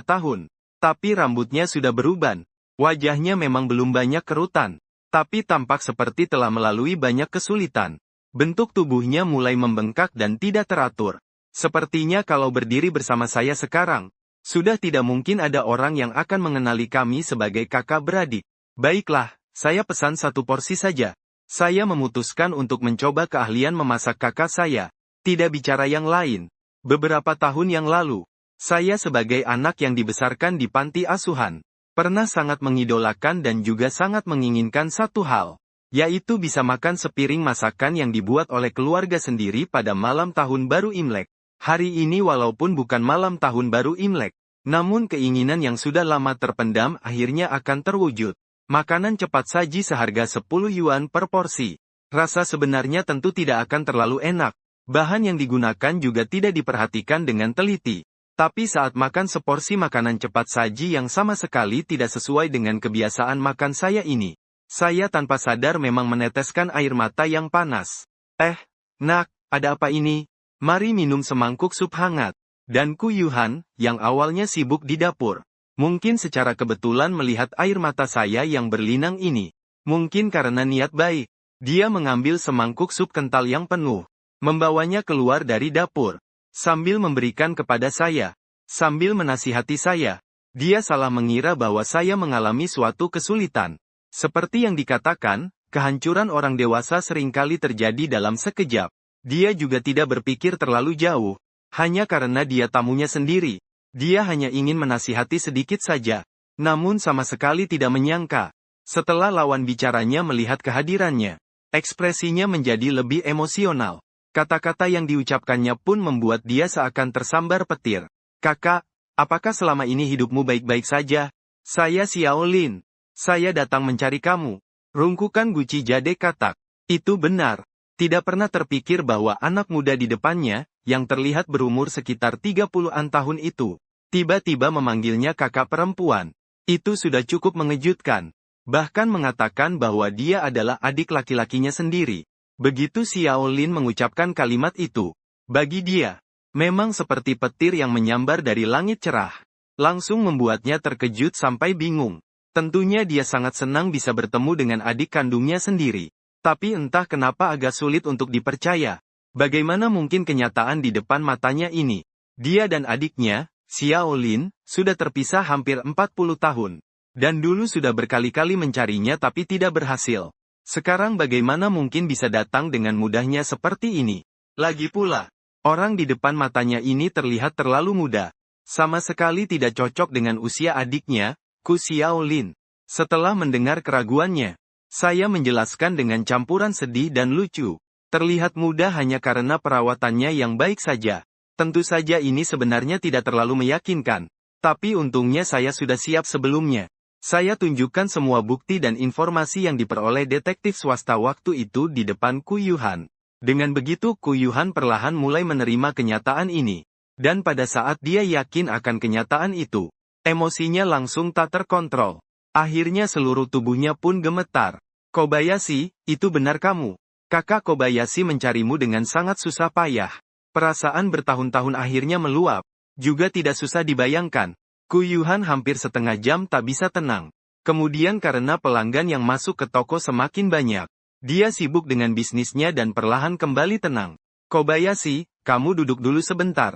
tahun, tapi rambutnya sudah beruban. Wajahnya memang belum banyak kerutan, tapi tampak seperti telah melalui banyak kesulitan. Bentuk tubuhnya mulai membengkak dan tidak teratur. Sepertinya kalau berdiri bersama saya sekarang, sudah tidak mungkin ada orang yang akan mengenali kami sebagai kakak beradik. Baiklah, saya pesan 1 porsi saja. Saya memutuskan untuk mencoba keahlian memasak kakak saya. Tidak bicara yang lain. Beberapa tahun yang lalu, saya sebagai anak yang dibesarkan di panti asuhan, pernah sangat mengidolakan dan juga sangat menginginkan satu hal, yaitu bisa makan sepiring masakan yang dibuat oleh keluarga sendiri pada malam tahun baru Imlek. Hari ini walaupun bukan malam tahun baru Imlek, namun keinginan yang sudah lama terpendam akhirnya akan terwujud. Makanan cepat saji seharga 10 yuan per porsi. Rasa sebenarnya tentu tidak akan terlalu enak. Bahan yang digunakan juga tidak diperhatikan dengan teliti. Tapi saat makan seporsi makanan cepat saji yang sama sekali tidak sesuai dengan kebiasaan makan saya ini, saya tanpa sadar memang meneteskan air mata yang panas. Nak, ada apa ini? Mari minum semangkuk sup hangat. Dan Ku Yuhan, yang awalnya sibuk di dapur, mungkin secara kebetulan melihat air mata saya yang berlinang ini. Mungkin karena niat baik, dia mengambil semangkuk sup kental yang penuh, membawanya keluar dari dapur, sambil memberikan kepada saya, sambil menasihati saya. Dia salah mengira bahwa saya mengalami suatu kesulitan. Seperti yang dikatakan, kehancuran orang dewasa seringkali terjadi dalam sekejap. Dia juga tidak berpikir terlalu jauh, hanya karena dia tamunya sendiri. Dia hanya ingin menasihati sedikit saja, namun sama sekali tidak menyangka. Setelah lawan bicaranya melihat kehadirannya, ekspresinya menjadi lebih emosional. Kata-kata yang diucapkannya pun membuat dia seakan tersambar petir. Kakak, apakah selama ini hidupmu baik-baik saja? Saya Xiao Lin. Saya datang mencari kamu. Rungkukan guci jade katak. Itu benar. Tidak pernah terpikir bahwa anak muda di depannya, yang terlihat berumur sekitar 30-an tahun itu, tiba-tiba memanggilnya kakak perempuan. Itu sudah cukup mengejutkan. Bahkan mengatakan bahwa dia adalah adik laki-lakinya sendiri. Begitu Xiao Lin mengucapkan kalimat itu, bagi dia, memang seperti petir yang menyambar dari langit cerah. Langsung membuatnya terkejut sampai bingung. Tentunya dia sangat senang bisa bertemu dengan adik kandungnya sendiri. Tapi entah kenapa agak sulit untuk dipercaya. Bagaimana mungkin kenyataan di depan matanya ini? Dia dan adiknya, Xiao Lin, sudah terpisah hampir 40 tahun. Dan dulu sudah berkali-kali mencarinya tapi tidak berhasil. Sekarang bagaimana mungkin bisa datang dengan mudahnya seperti ini? Lagi pula, orang di depan matanya ini terlihat terlalu muda. Sama sekali tidak cocok dengan usia adiknya, Ku Xiao Lin. Setelah mendengar keraguannya, saya menjelaskan dengan campuran sedih dan lucu. Terlihat mudah hanya karena perawatannya yang baik saja. Tentu saja ini sebenarnya tidak terlalu meyakinkan. Tapi untungnya saya sudah siap sebelumnya. Saya tunjukkan semua bukti dan informasi yang diperoleh detektif swasta waktu itu di depan Ku Yuhan. Dengan begitu Ku Yuhan perlahan mulai menerima kenyataan ini. Dan pada saat dia yakin akan kenyataan itu, emosinya langsung tak terkontrol. Akhirnya seluruh tubuhnya pun gemetar. Kobayashi, itu benar kamu. Kakak Kobayashi mencarimu dengan sangat susah payah. Perasaan bertahun-tahun akhirnya meluap. Juga tidak susah dibayangkan. Ku Yuhan hampir setengah jam tak bisa tenang. Kemudian karena pelanggan yang masuk ke toko semakin banyak, dia sibuk dengan bisnisnya dan perlahan kembali tenang. Kobayashi, kamu duduk dulu sebentar.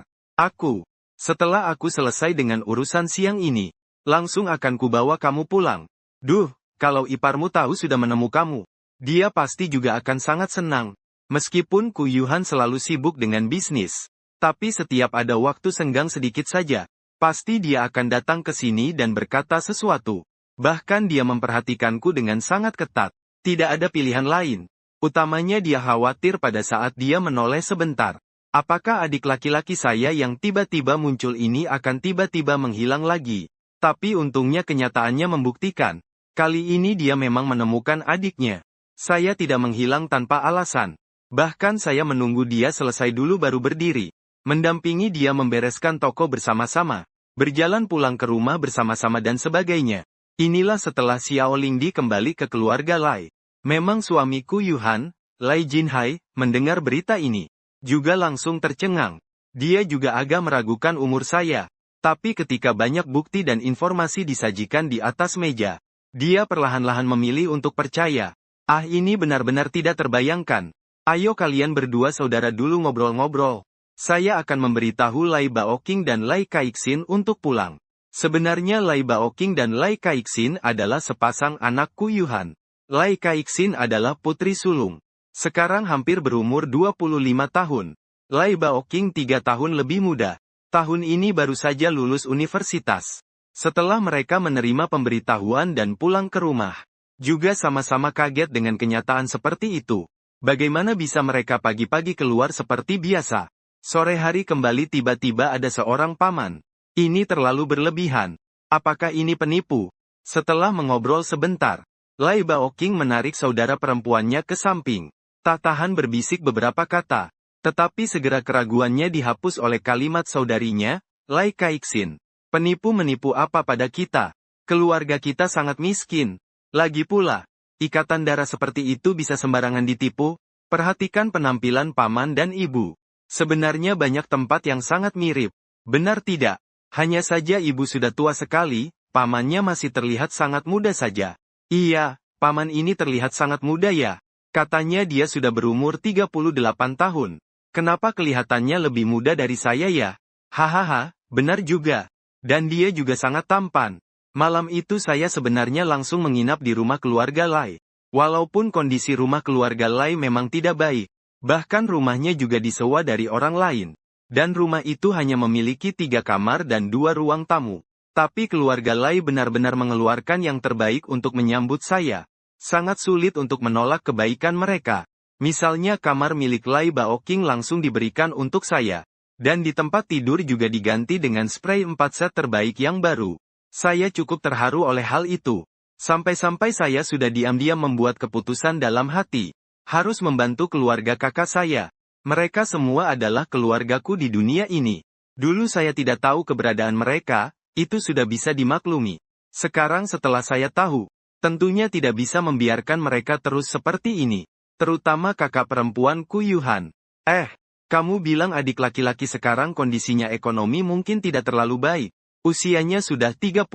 Setelah aku selesai dengan urusan siang ini, langsung akan kubawa kamu pulang. Duh, kalau iparmu tahu sudah menemukanmu, dia pasti juga akan sangat senang. Meskipun Ku Yuhan selalu sibuk dengan bisnis, tapi setiap ada waktu senggang sedikit saja, pasti dia akan datang ke sini dan berkata sesuatu. Bahkan dia memperhatikanku dengan sangat ketat. Tidak ada pilihan lain. Utamanya dia khawatir pada saat dia menoleh sebentar. Apakah adik laki-laki saya yang tiba-tiba muncul ini akan tiba-tiba menghilang lagi? Tapi untungnya kenyataannya membuktikan. Kali ini dia memang menemukan adiknya. Saya tidak menghilang tanpa alasan. Bahkan saya menunggu dia selesai dulu baru berdiri. Mendampingi dia membereskan toko bersama-sama. Berjalan pulang ke rumah bersama-sama dan sebagainya. Inilah setelah Xiao Lingdi kembali ke keluarga Lai. Memang suamiku Yuhan, Lai Jinhai, mendengar berita ini. Juga langsung tercengang. Dia juga agak meragukan umur saya. Tapi ketika banyak bukti dan informasi disajikan di atas meja, dia perlahan-lahan memilih untuk percaya. Ini benar-benar tidak terbayangkan. Ayo kalian berdua saudara dulu ngobrol-ngobrol. Saya akan memberitahu Lai Baoqing dan Lai Kaixin untuk pulang. Sebenarnya Lai Baoqing dan Lai Kaixin adalah sepasang anak Ku Yuhan. Lai Kaixin adalah putri sulung. Sekarang hampir berumur 25 tahun. Lai Baoqing 3 tahun lebih muda. Tahun ini baru saja lulus universitas. Setelah mereka menerima pemberitahuan dan pulang ke rumah, juga sama-sama kaget dengan kenyataan seperti itu. Bagaimana bisa mereka pagi-pagi keluar seperti biasa? Sore hari kembali tiba-tiba ada seorang paman. Ini terlalu berlebihan. Apakah ini penipu? Setelah mengobrol sebentar, Lai Baoqing menarik saudara perempuannya ke samping. Tak tahan berbisik beberapa kata. Tetapi segera keraguannya dihapus oleh kalimat saudarinya, Lai Kaixin. Penipu menipu apa pada kita? Keluarga kita sangat miskin. Lagi pula, ikatan darah seperti itu bisa sembarangan ditipu? Perhatikan penampilan paman dan ibu. Sebenarnya banyak tempat yang sangat mirip. Benar tidak? Hanya saja ibu sudah tua sekali, pamannya masih terlihat sangat muda saja. Iya, paman ini terlihat sangat muda ya. Katanya dia sudah berumur 38 tahun. Kenapa kelihatannya lebih muda dari saya ya? Hahaha, benar juga. Dan dia juga sangat tampan. Malam itu saya sebenarnya langsung menginap di rumah keluarga Lai. Walaupun kondisi rumah keluarga Lai memang tidak baik. Bahkan rumahnya juga disewa dari orang lain. Dan rumah itu hanya memiliki 3 kamar dan 2 ruang tamu. Tapi keluarga Lai benar-benar mengeluarkan yang terbaik untuk menyambut saya. Sangat sulit untuk menolak kebaikan mereka. Misalnya kamar milik Lai Baoqing langsung diberikan untuk saya. Dan di tempat tidur juga diganti dengan spray 4 set terbaik yang baru. Saya cukup terharu oleh hal itu. Sampai-sampai saya sudah diam-diam membuat keputusan dalam hati. Harus membantu keluarga kakak saya. Mereka semua adalah keluargaku di dunia ini. Dulu saya tidak tahu keberadaan mereka, itu sudah bisa dimaklumi. Sekarang setelah saya tahu, tentunya tidak bisa membiarkan mereka terus seperti ini. Terutama kakak perempuan Ku Yuhan. Kamu bilang adik laki-laki sekarang kondisinya ekonomi mungkin tidak terlalu baik. Usianya sudah 38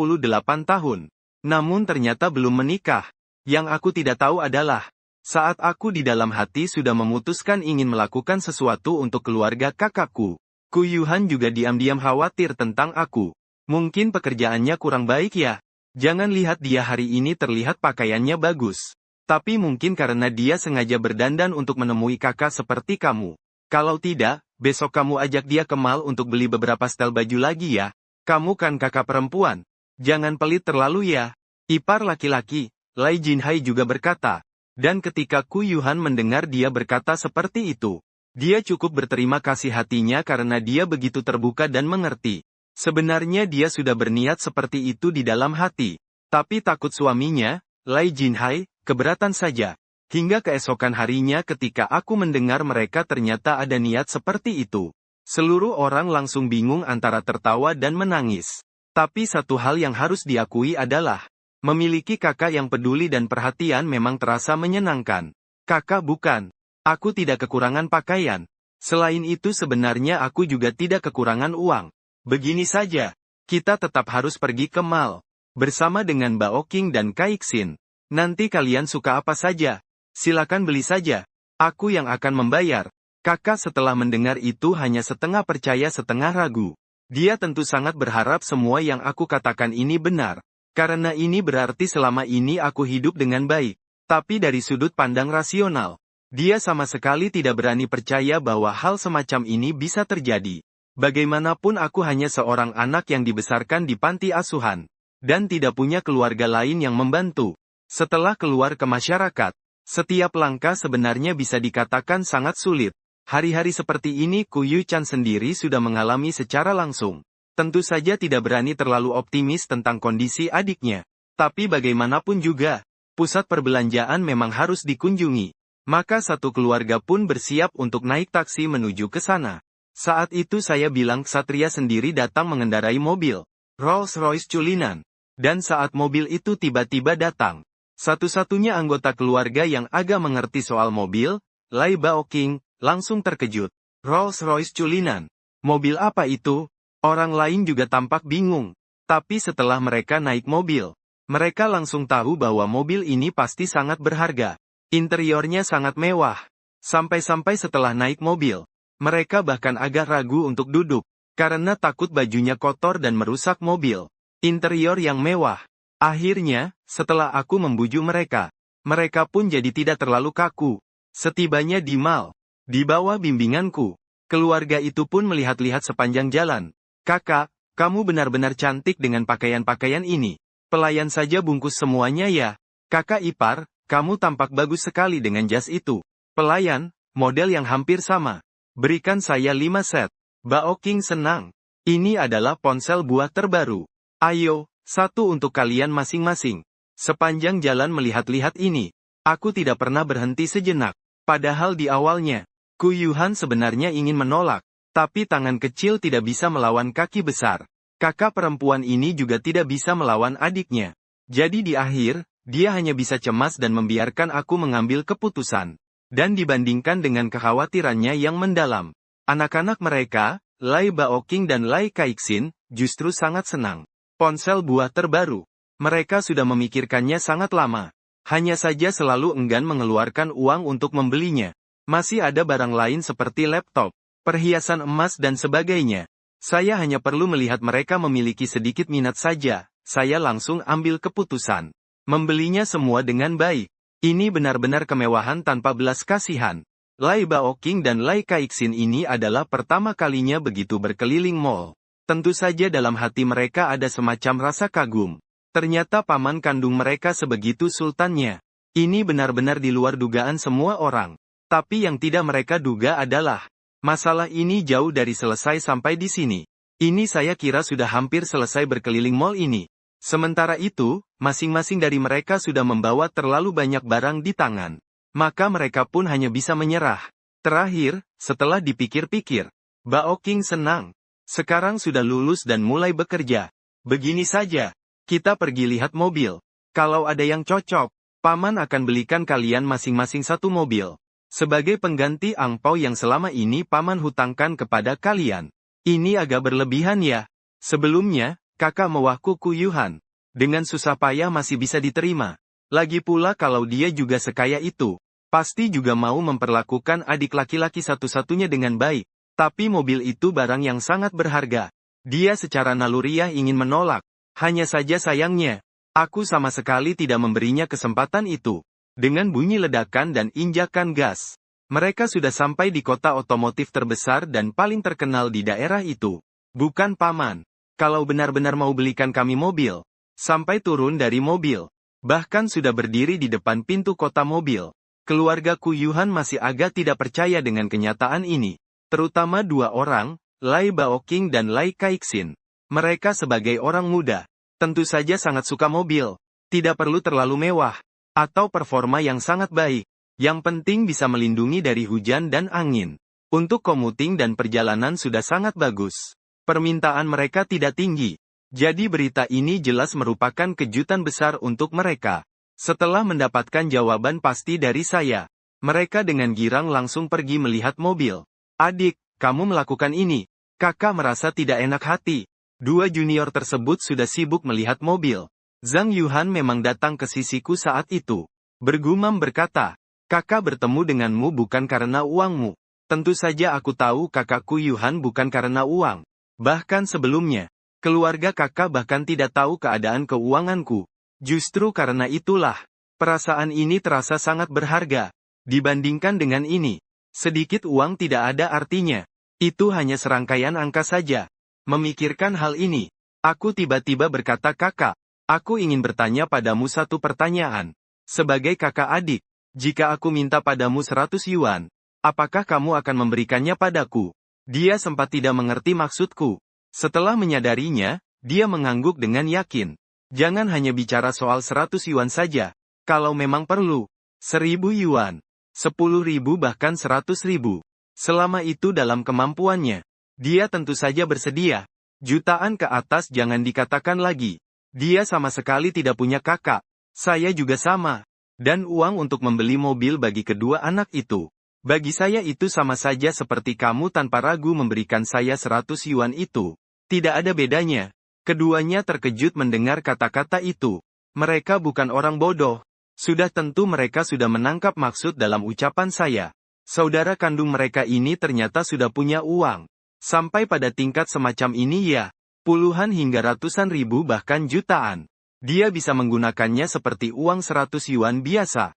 tahun. Namun ternyata belum menikah. Yang aku tidak tahu adalah, saat aku di dalam hati sudah memutuskan ingin melakukan sesuatu untuk keluarga kakakku. Ku Yuhan juga diam-diam khawatir tentang aku. Mungkin pekerjaannya kurang baik ya. Jangan lihat dia hari ini terlihat pakaiannya bagus. Tapi mungkin karena dia sengaja berdandan untuk menemui kakak seperti kamu. Kalau tidak, besok kamu ajak dia ke mall untuk beli beberapa setel baju lagi ya. Kamu kan kakak perempuan. Jangan pelit terlalu ya. Ipar laki-laki, Lai Jinhai juga berkata. Dan ketika Ku Yuhan mendengar dia berkata seperti itu, dia cukup berterima kasih hatinya karena dia begitu terbuka dan mengerti. Sebenarnya dia sudah berniat seperti itu di dalam hati. Tapi takut suaminya, Lai Jinhai, keberatan saja. Hingga keesokan harinya ketika aku mendengar mereka ternyata ada niat seperti itu. Seluruh orang langsung bingung antara tertawa dan menangis. Tapi satu hal yang harus diakui adalah, memiliki kakak yang peduli dan perhatian memang terasa menyenangkan. Kakak bukan. Aku tidak kekurangan pakaian. Selain itu sebenarnya aku juga tidak kekurangan uang. Begini saja, kita tetap harus pergi ke mall. Bersama dengan Baoqing dan Kaixin. Nanti kalian suka apa saja. Silakan beli saja. Aku yang akan membayar. Kakak setelah mendengar itu hanya setengah percaya setengah ragu. Dia tentu sangat berharap semua yang aku katakan ini benar. Karena ini berarti selama ini aku hidup dengan baik. Tapi dari sudut pandang rasional, dia sama sekali tidak berani percaya bahwa hal semacam ini bisa terjadi. Bagaimanapun aku hanya seorang anak yang dibesarkan di panti asuhan. dan tidak punya keluarga lain yang membantu. Setelah keluar ke masyarakat, setiap langkah sebenarnya bisa dikatakan sangat sulit. Hari-hari seperti ini Ku Yu-chan sendiri sudah mengalami secara langsung. Tentu saja tidak berani terlalu optimis tentang kondisi adiknya. Tapi bagaimanapun juga, pusat perbelanjaan memang harus dikunjungi. Maka satu keluarga pun bersiap untuk naik taksi menuju ke sana. Saat itu saya bilang Ksatria sendiri datang mengendarai mobil Rolls-Royce Culinan. Dan saat mobil itu tiba-tiba datang, satu-satunya anggota keluarga yang agak mengerti soal mobil, Lai Baoking, langsung terkejut. Rolls-Royce Culinan. Mobil apa itu? Orang lain juga tampak bingung. Tapi setelah mereka naik mobil, mereka langsung tahu bahwa mobil ini pasti sangat berharga. Interiornya sangat mewah. Sampai-sampai setelah naik mobil, mereka bahkan agak ragu untuk duduk, karena takut bajunya kotor dan merusak mobil. Interior yang mewah. Akhirnya, setelah aku membujuk mereka, mereka pun jadi tidak terlalu kaku. Setibanya di mall, di bawah bimbinganku, keluarga itu pun melihat-lihat sepanjang jalan. Kakak, kamu benar-benar cantik dengan pakaian-pakaian ini. Pelayan saja bungkus semuanya ya. Kakak ipar, kamu tampak bagus sekali dengan jas itu. Pelayan, model yang hampir sama. Berikan saya 5 set. Baoking senang. Ini adalah ponsel buah terbaru. Ayo, satu untuk kalian masing-masing. Sepanjang jalan melihat-lihat ini, aku tidak pernah berhenti sejenak. Padahal di awalnya, Ku Yuhan sebenarnya ingin menolak, tapi tangan kecil tidak bisa melawan kaki besar. Kakak perempuan ini juga tidak bisa melawan adiknya. Jadi di akhir, dia hanya bisa cemas dan membiarkan aku mengambil keputusan. Dan dibandingkan dengan kekhawatirannya yang mendalam, anak-anak mereka, Lai Baoking dan Lai Kaiksin, justru sangat senang. Ponsel buah terbaru. Mereka sudah memikirkannya sangat lama. Hanya saja selalu enggan mengeluarkan uang untuk membelinya. Masih ada barang lain seperti laptop, perhiasan emas dan sebagainya. Saya hanya perlu melihat mereka memiliki sedikit minat saja. Saya langsung ambil keputusan. Membelinya semua dengan baik. Ini benar-benar kemewahan tanpa belas kasihan. Lai Baoking dan Lai Kaiksin ini adalah pertama kalinya begitu berkeliling mall. Tentu saja dalam hati mereka ada semacam rasa kagum. Ternyata paman kandung mereka sebegitu sultannya. Ini benar-benar di luar dugaan semua orang. Tapi yang tidak mereka duga adalah, masalah ini jauh dari selesai sampai di sini. Ini saya kira sudah hampir selesai berkeliling mall ini. Sementara itu, masing-masing dari mereka sudah membawa terlalu banyak barang di tangan. Maka mereka pun hanya bisa menyerah. Terakhir, setelah dipikir-pikir, Baoking senang. Sekarang sudah lulus dan mulai bekerja. Begini saja, kita pergi lihat mobil. Kalau ada yang cocok, paman akan belikan kalian masing-masing satu mobil. Sebagai pengganti angpau yang selama ini paman hutangkan kepada kalian. Ini agak berlebihan ya. Sebelumnya, kakak mewahku Ku Yuhan. Dengan susah payah masih bisa diterima. Lagi pula kalau dia juga sekaya itu, pasti juga mau memperlakukan adik laki-laki satu-satunya dengan baik. Tapi mobil itu barang yang sangat berharga. Dia secara naluriah ingin menolak. Hanya saja sayangnya, aku sama sekali tidak memberinya kesempatan itu. Dengan bunyi ledakan dan injakan gas, mereka sudah sampai di kota otomotif terbesar dan paling terkenal di daerah itu. Bukan paman. Kalau benar-benar mau belikan kami mobil, sampai turun dari mobil. Bahkan sudah berdiri di depan pintu kota mobil. Keluarga Ku Yuhan masih agak tidak percaya dengan kenyataan ini. Terutama dua orang, Lai Baoking dan Lai Kaiksin. Mereka sebagai orang muda, tentu saja sangat suka mobil. Tidak perlu terlalu mewah, atau performa yang sangat baik. Yang penting bisa melindungi dari hujan dan angin. Untuk komuting dan perjalanan sudah sangat bagus. Permintaan mereka tidak tinggi. Jadi berita ini jelas merupakan kejutan besar untuk mereka. Setelah mendapatkan jawaban pasti dari saya, mereka dengan girang langsung pergi melihat mobil. Adik, kamu melakukan ini. Kakak merasa tidak enak hati. Dua junior tersebut sudah sibuk melihat mobil. Zhang Yuhan memang datang ke sisiku saat itu. Bergumam berkata, kakak bertemu denganmu bukan karena uangmu. Tentu saja aku tahu kakakku Yuhan bukan karena uang. Bahkan sebelumnya, keluarga kakak bahkan tidak tahu keadaan keuanganku. Justru karena itulah, perasaan ini terasa sangat berharga. Dibandingkan dengan ini, sedikit uang tidak ada artinya. Itu hanya serangkaian angka saja. Memikirkan hal ini, aku tiba-tiba berkata kakak, Aku ingin bertanya padamu satu pertanyaan. Sebagai kakak adik, jika aku minta padamu 100 yuan, apakah kamu akan memberikannya padaku? Dia sempat tidak mengerti maksudku. Setelah menyadarinya, dia mengangguk dengan yakin. Jangan hanya bicara soal 100 yuan saja. Kalau memang perlu, 1000 yuan, 10.000 bahkan 100.000. Selama itu dalam kemampuannya. Dia tentu saja bersedia. Jutaan ke atas jangan dikatakan lagi. Dia sama sekali tidak punya kakak. Saya juga sama. Dan uang untuk membeli mobil bagi kedua anak itu. Bagi saya itu sama saja seperti kamu tanpa ragu memberikan saya 100 yuan itu. Tidak ada bedanya. Keduanya terkejut mendengar kata-kata itu. Mereka bukan orang bodoh. Sudah tentu mereka sudah menangkap maksud dalam ucapan saya. Saudara kandung mereka ini ternyata sudah punya uang. Sampai pada tingkat semacam ini ya. Puluhan hingga ratusan ribu bahkan jutaan. Dia bisa menggunakannya seperti uang 100 yuan biasa.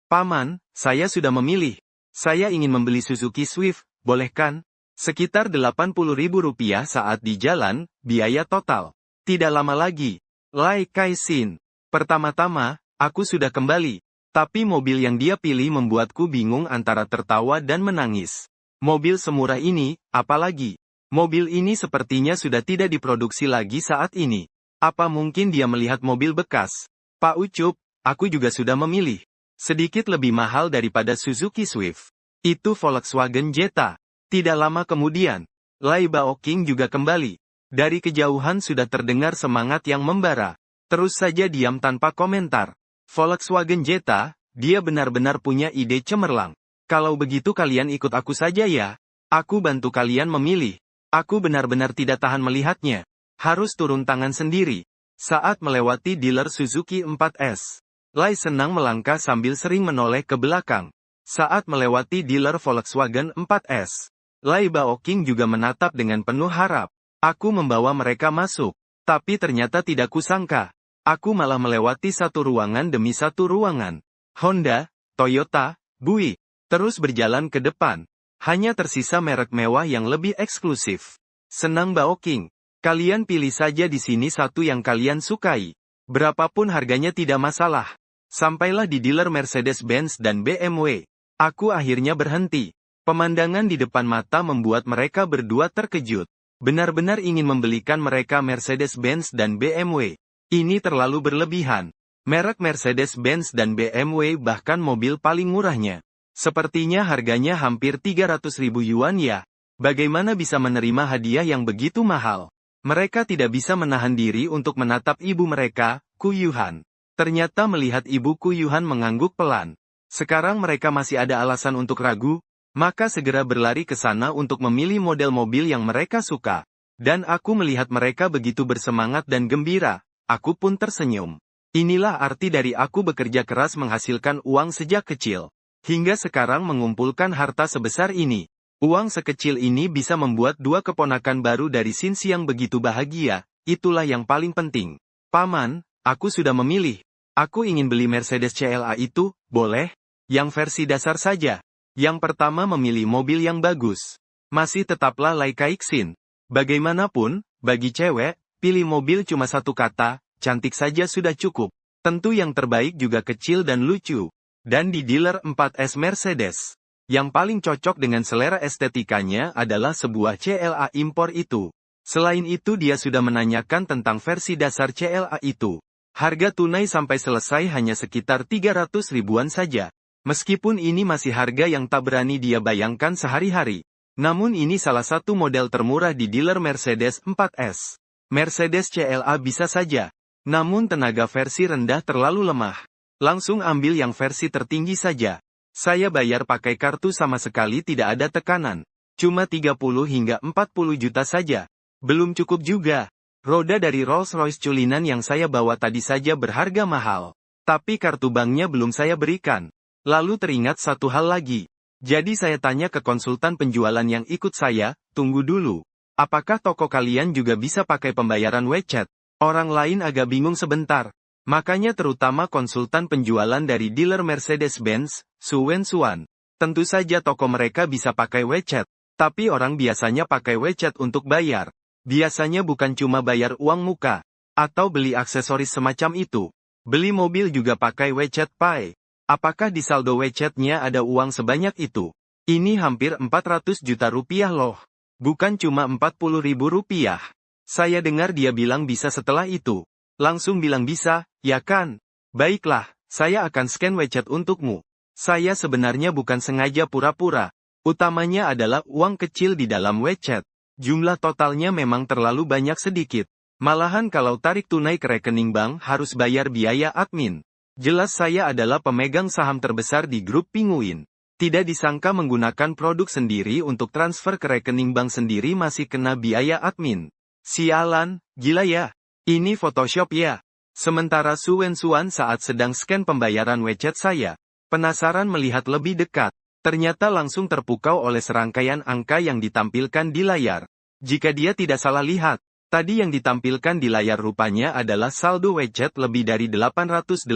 Paman, saya sudah memilih. Saya ingin membeli Suzuki Swift, boleh kan? Sekitar 80.000 rupiah saat di jalan, biaya total. Tidak lama lagi. Lai Kai-sin. Pertama-tama, aku sudah kembali. Tapi mobil yang dia pilih membuatku bingung antara tertawa dan menangis. Mobil semurah ini, apalagi? Mobil ini sepertinya sudah tidak diproduksi lagi saat ini. Apa mungkin dia melihat mobil bekas? Pak Ucup, aku juga sudah memilih. Sedikit lebih mahal daripada Suzuki Swift. Itu Volkswagen Jetta. Tidak lama kemudian, Lai Baoqing juga kembali. Dari kejauhan sudah terdengar semangat yang membara. Terus saja diam tanpa komentar. Volkswagen Jetta, dia benar-benar punya ide cemerlang. Kalau begitu kalian ikut aku saja ya. Aku bantu kalian memilih. Aku benar-benar tidak tahan melihatnya. Harus turun tangan sendiri. Saat melewati dealer Suzuki 4S, Lai senang melangkah sambil sering menoleh ke belakang. Saat melewati dealer Volkswagen 4S, Lai Baoqing juga menatap dengan penuh harap. Aku membawa mereka masuk. Tapi ternyata tidak kusangka. Aku malah melewati satu ruangan demi satu ruangan. Honda, Toyota, Buick. Terus berjalan ke depan. Hanya tersisa merek mewah yang lebih eksklusif. Senang Baoqing. Kalian pilih saja di sini satu yang kalian sukai. Berapapun harganya tidak masalah. Sampailah di dealer Mercedes-Benz dan BMW. Aku akhirnya berhenti. Pemandangan di depan mata membuat mereka berdua terkejut. Benar-benar ingin membelikan mereka Mercedes-Benz dan BMW. Ini terlalu berlebihan. Merek Mercedes-Benz dan BMW bahkan mobil paling murahnya. Sepertinya harganya hampir 300.000 yuan ya. Bagaimana bisa menerima hadiah yang begitu mahal? Mereka tidak bisa menahan diri untuk menatap ibu mereka, Ku Yuhan. Ternyata melihat ibu Ku Yuhan mengangguk pelan. Sekarang mereka masih ada alasan untuk ragu. Maka segera berlari ke sana untuk memilih model mobil yang mereka suka. Dan aku melihat mereka begitu bersemangat dan gembira. Aku pun tersenyum. Inilah arti dari aku bekerja keras menghasilkan uang sejak kecil. Hingga sekarang mengumpulkan harta sebesar ini. Uang sekecil ini bisa membuat dua keponakan baru dari Sinsi yang begitu bahagia. Itulah yang paling penting. Paman, aku sudah memilih. Aku ingin beli Mercedes CLA itu, boleh? Yang versi dasar saja. Yang pertama memilih mobil yang bagus. Masih tetaplah Lai Kai-sin. Bagaimanapun, bagi cewek, pilih mobil cuma satu kata, cantik saja sudah cukup. Tentu yang terbaik juga kecil dan lucu. Dan di dealer 4S Mercedes. Yang paling cocok dengan selera estetikanya adalah sebuah CLA impor itu. Selain itu dia sudah menanyakan tentang versi dasar CLA itu. Harga tunai sampai selesai hanya sekitar 300 ribuan saja. Meskipun ini masih harga yang tak berani dia bayangkan sehari-hari. Namun ini salah satu model termurah di dealer Mercedes 4S. Mercedes CLA bisa saja. Namun tenaga versi rendah terlalu lemah. Langsung ambil yang versi tertinggi saja. Saya bayar pakai kartu sama sekali tidak ada tekanan. Cuma 30 hingga 40 juta saja. Belum cukup juga. Roda dari Rolls-Royce culinan yang saya bawa tadi saja berharga mahal. Tapi kartu banknya belum saya berikan. Lalu teringat satu hal lagi. Jadi saya tanya ke konsultan penjualan yang ikut saya, tunggu dulu. Apakah toko kalian juga bisa pakai pembayaran WeChat? Orang lain agak bingung sebentar. Makanya terutama konsultan penjualan dari dealer Mercedes-Benz, Su Wensuan. Tentu saja toko mereka bisa pakai WeChat. Tapi orang biasanya pakai WeChat untuk bayar. Biasanya bukan cuma bayar uang muka. Atau beli aksesoris semacam itu. Beli mobil juga pakai WeChat Pay. Apakah di saldo WeChat-nya ada uang sebanyak itu? Ini hampir 400 juta rupiah loh. Bukan cuma 40 ribu rupiah. Saya dengar dia bilang bisa setelah itu. Langsung bilang bisa, ya kan? Baiklah, saya akan scan WeChat untukmu. Saya sebenarnya bukan sengaja pura-pura. Utamanya adalah uang kecil di dalam WeChat. Jumlah totalnya memang terlalu banyak sedikit. Malahan kalau tarik tunai ke rekening bank harus bayar biaya admin. Jelas saya adalah pemegang saham terbesar di grup Pinguin. Tidak disangka menggunakan produk sendiri untuk transfer ke rekening bank sendiri masih kena biaya admin. Sialan, gila ya. Ini Photoshop ya. Sementara Su Wensuan saat sedang scan pembayaran WeChat saya, penasaran melihat lebih dekat. Ternyata langsung terpukau oleh serangkaian angka yang ditampilkan di layar. Jika dia tidak salah lihat, tadi yang ditampilkan di layar rupanya adalah saldo WeChat lebih dari 880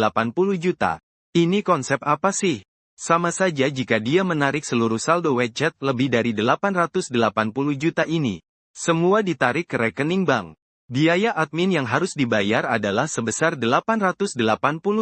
juta. Ini konsep apa sih? Sama saja jika dia menarik seluruh saldo WeChat lebih dari 880 juta ini. Semua ditarik ke rekening bank. Biaya admin yang harus dibayar adalah sebesar 880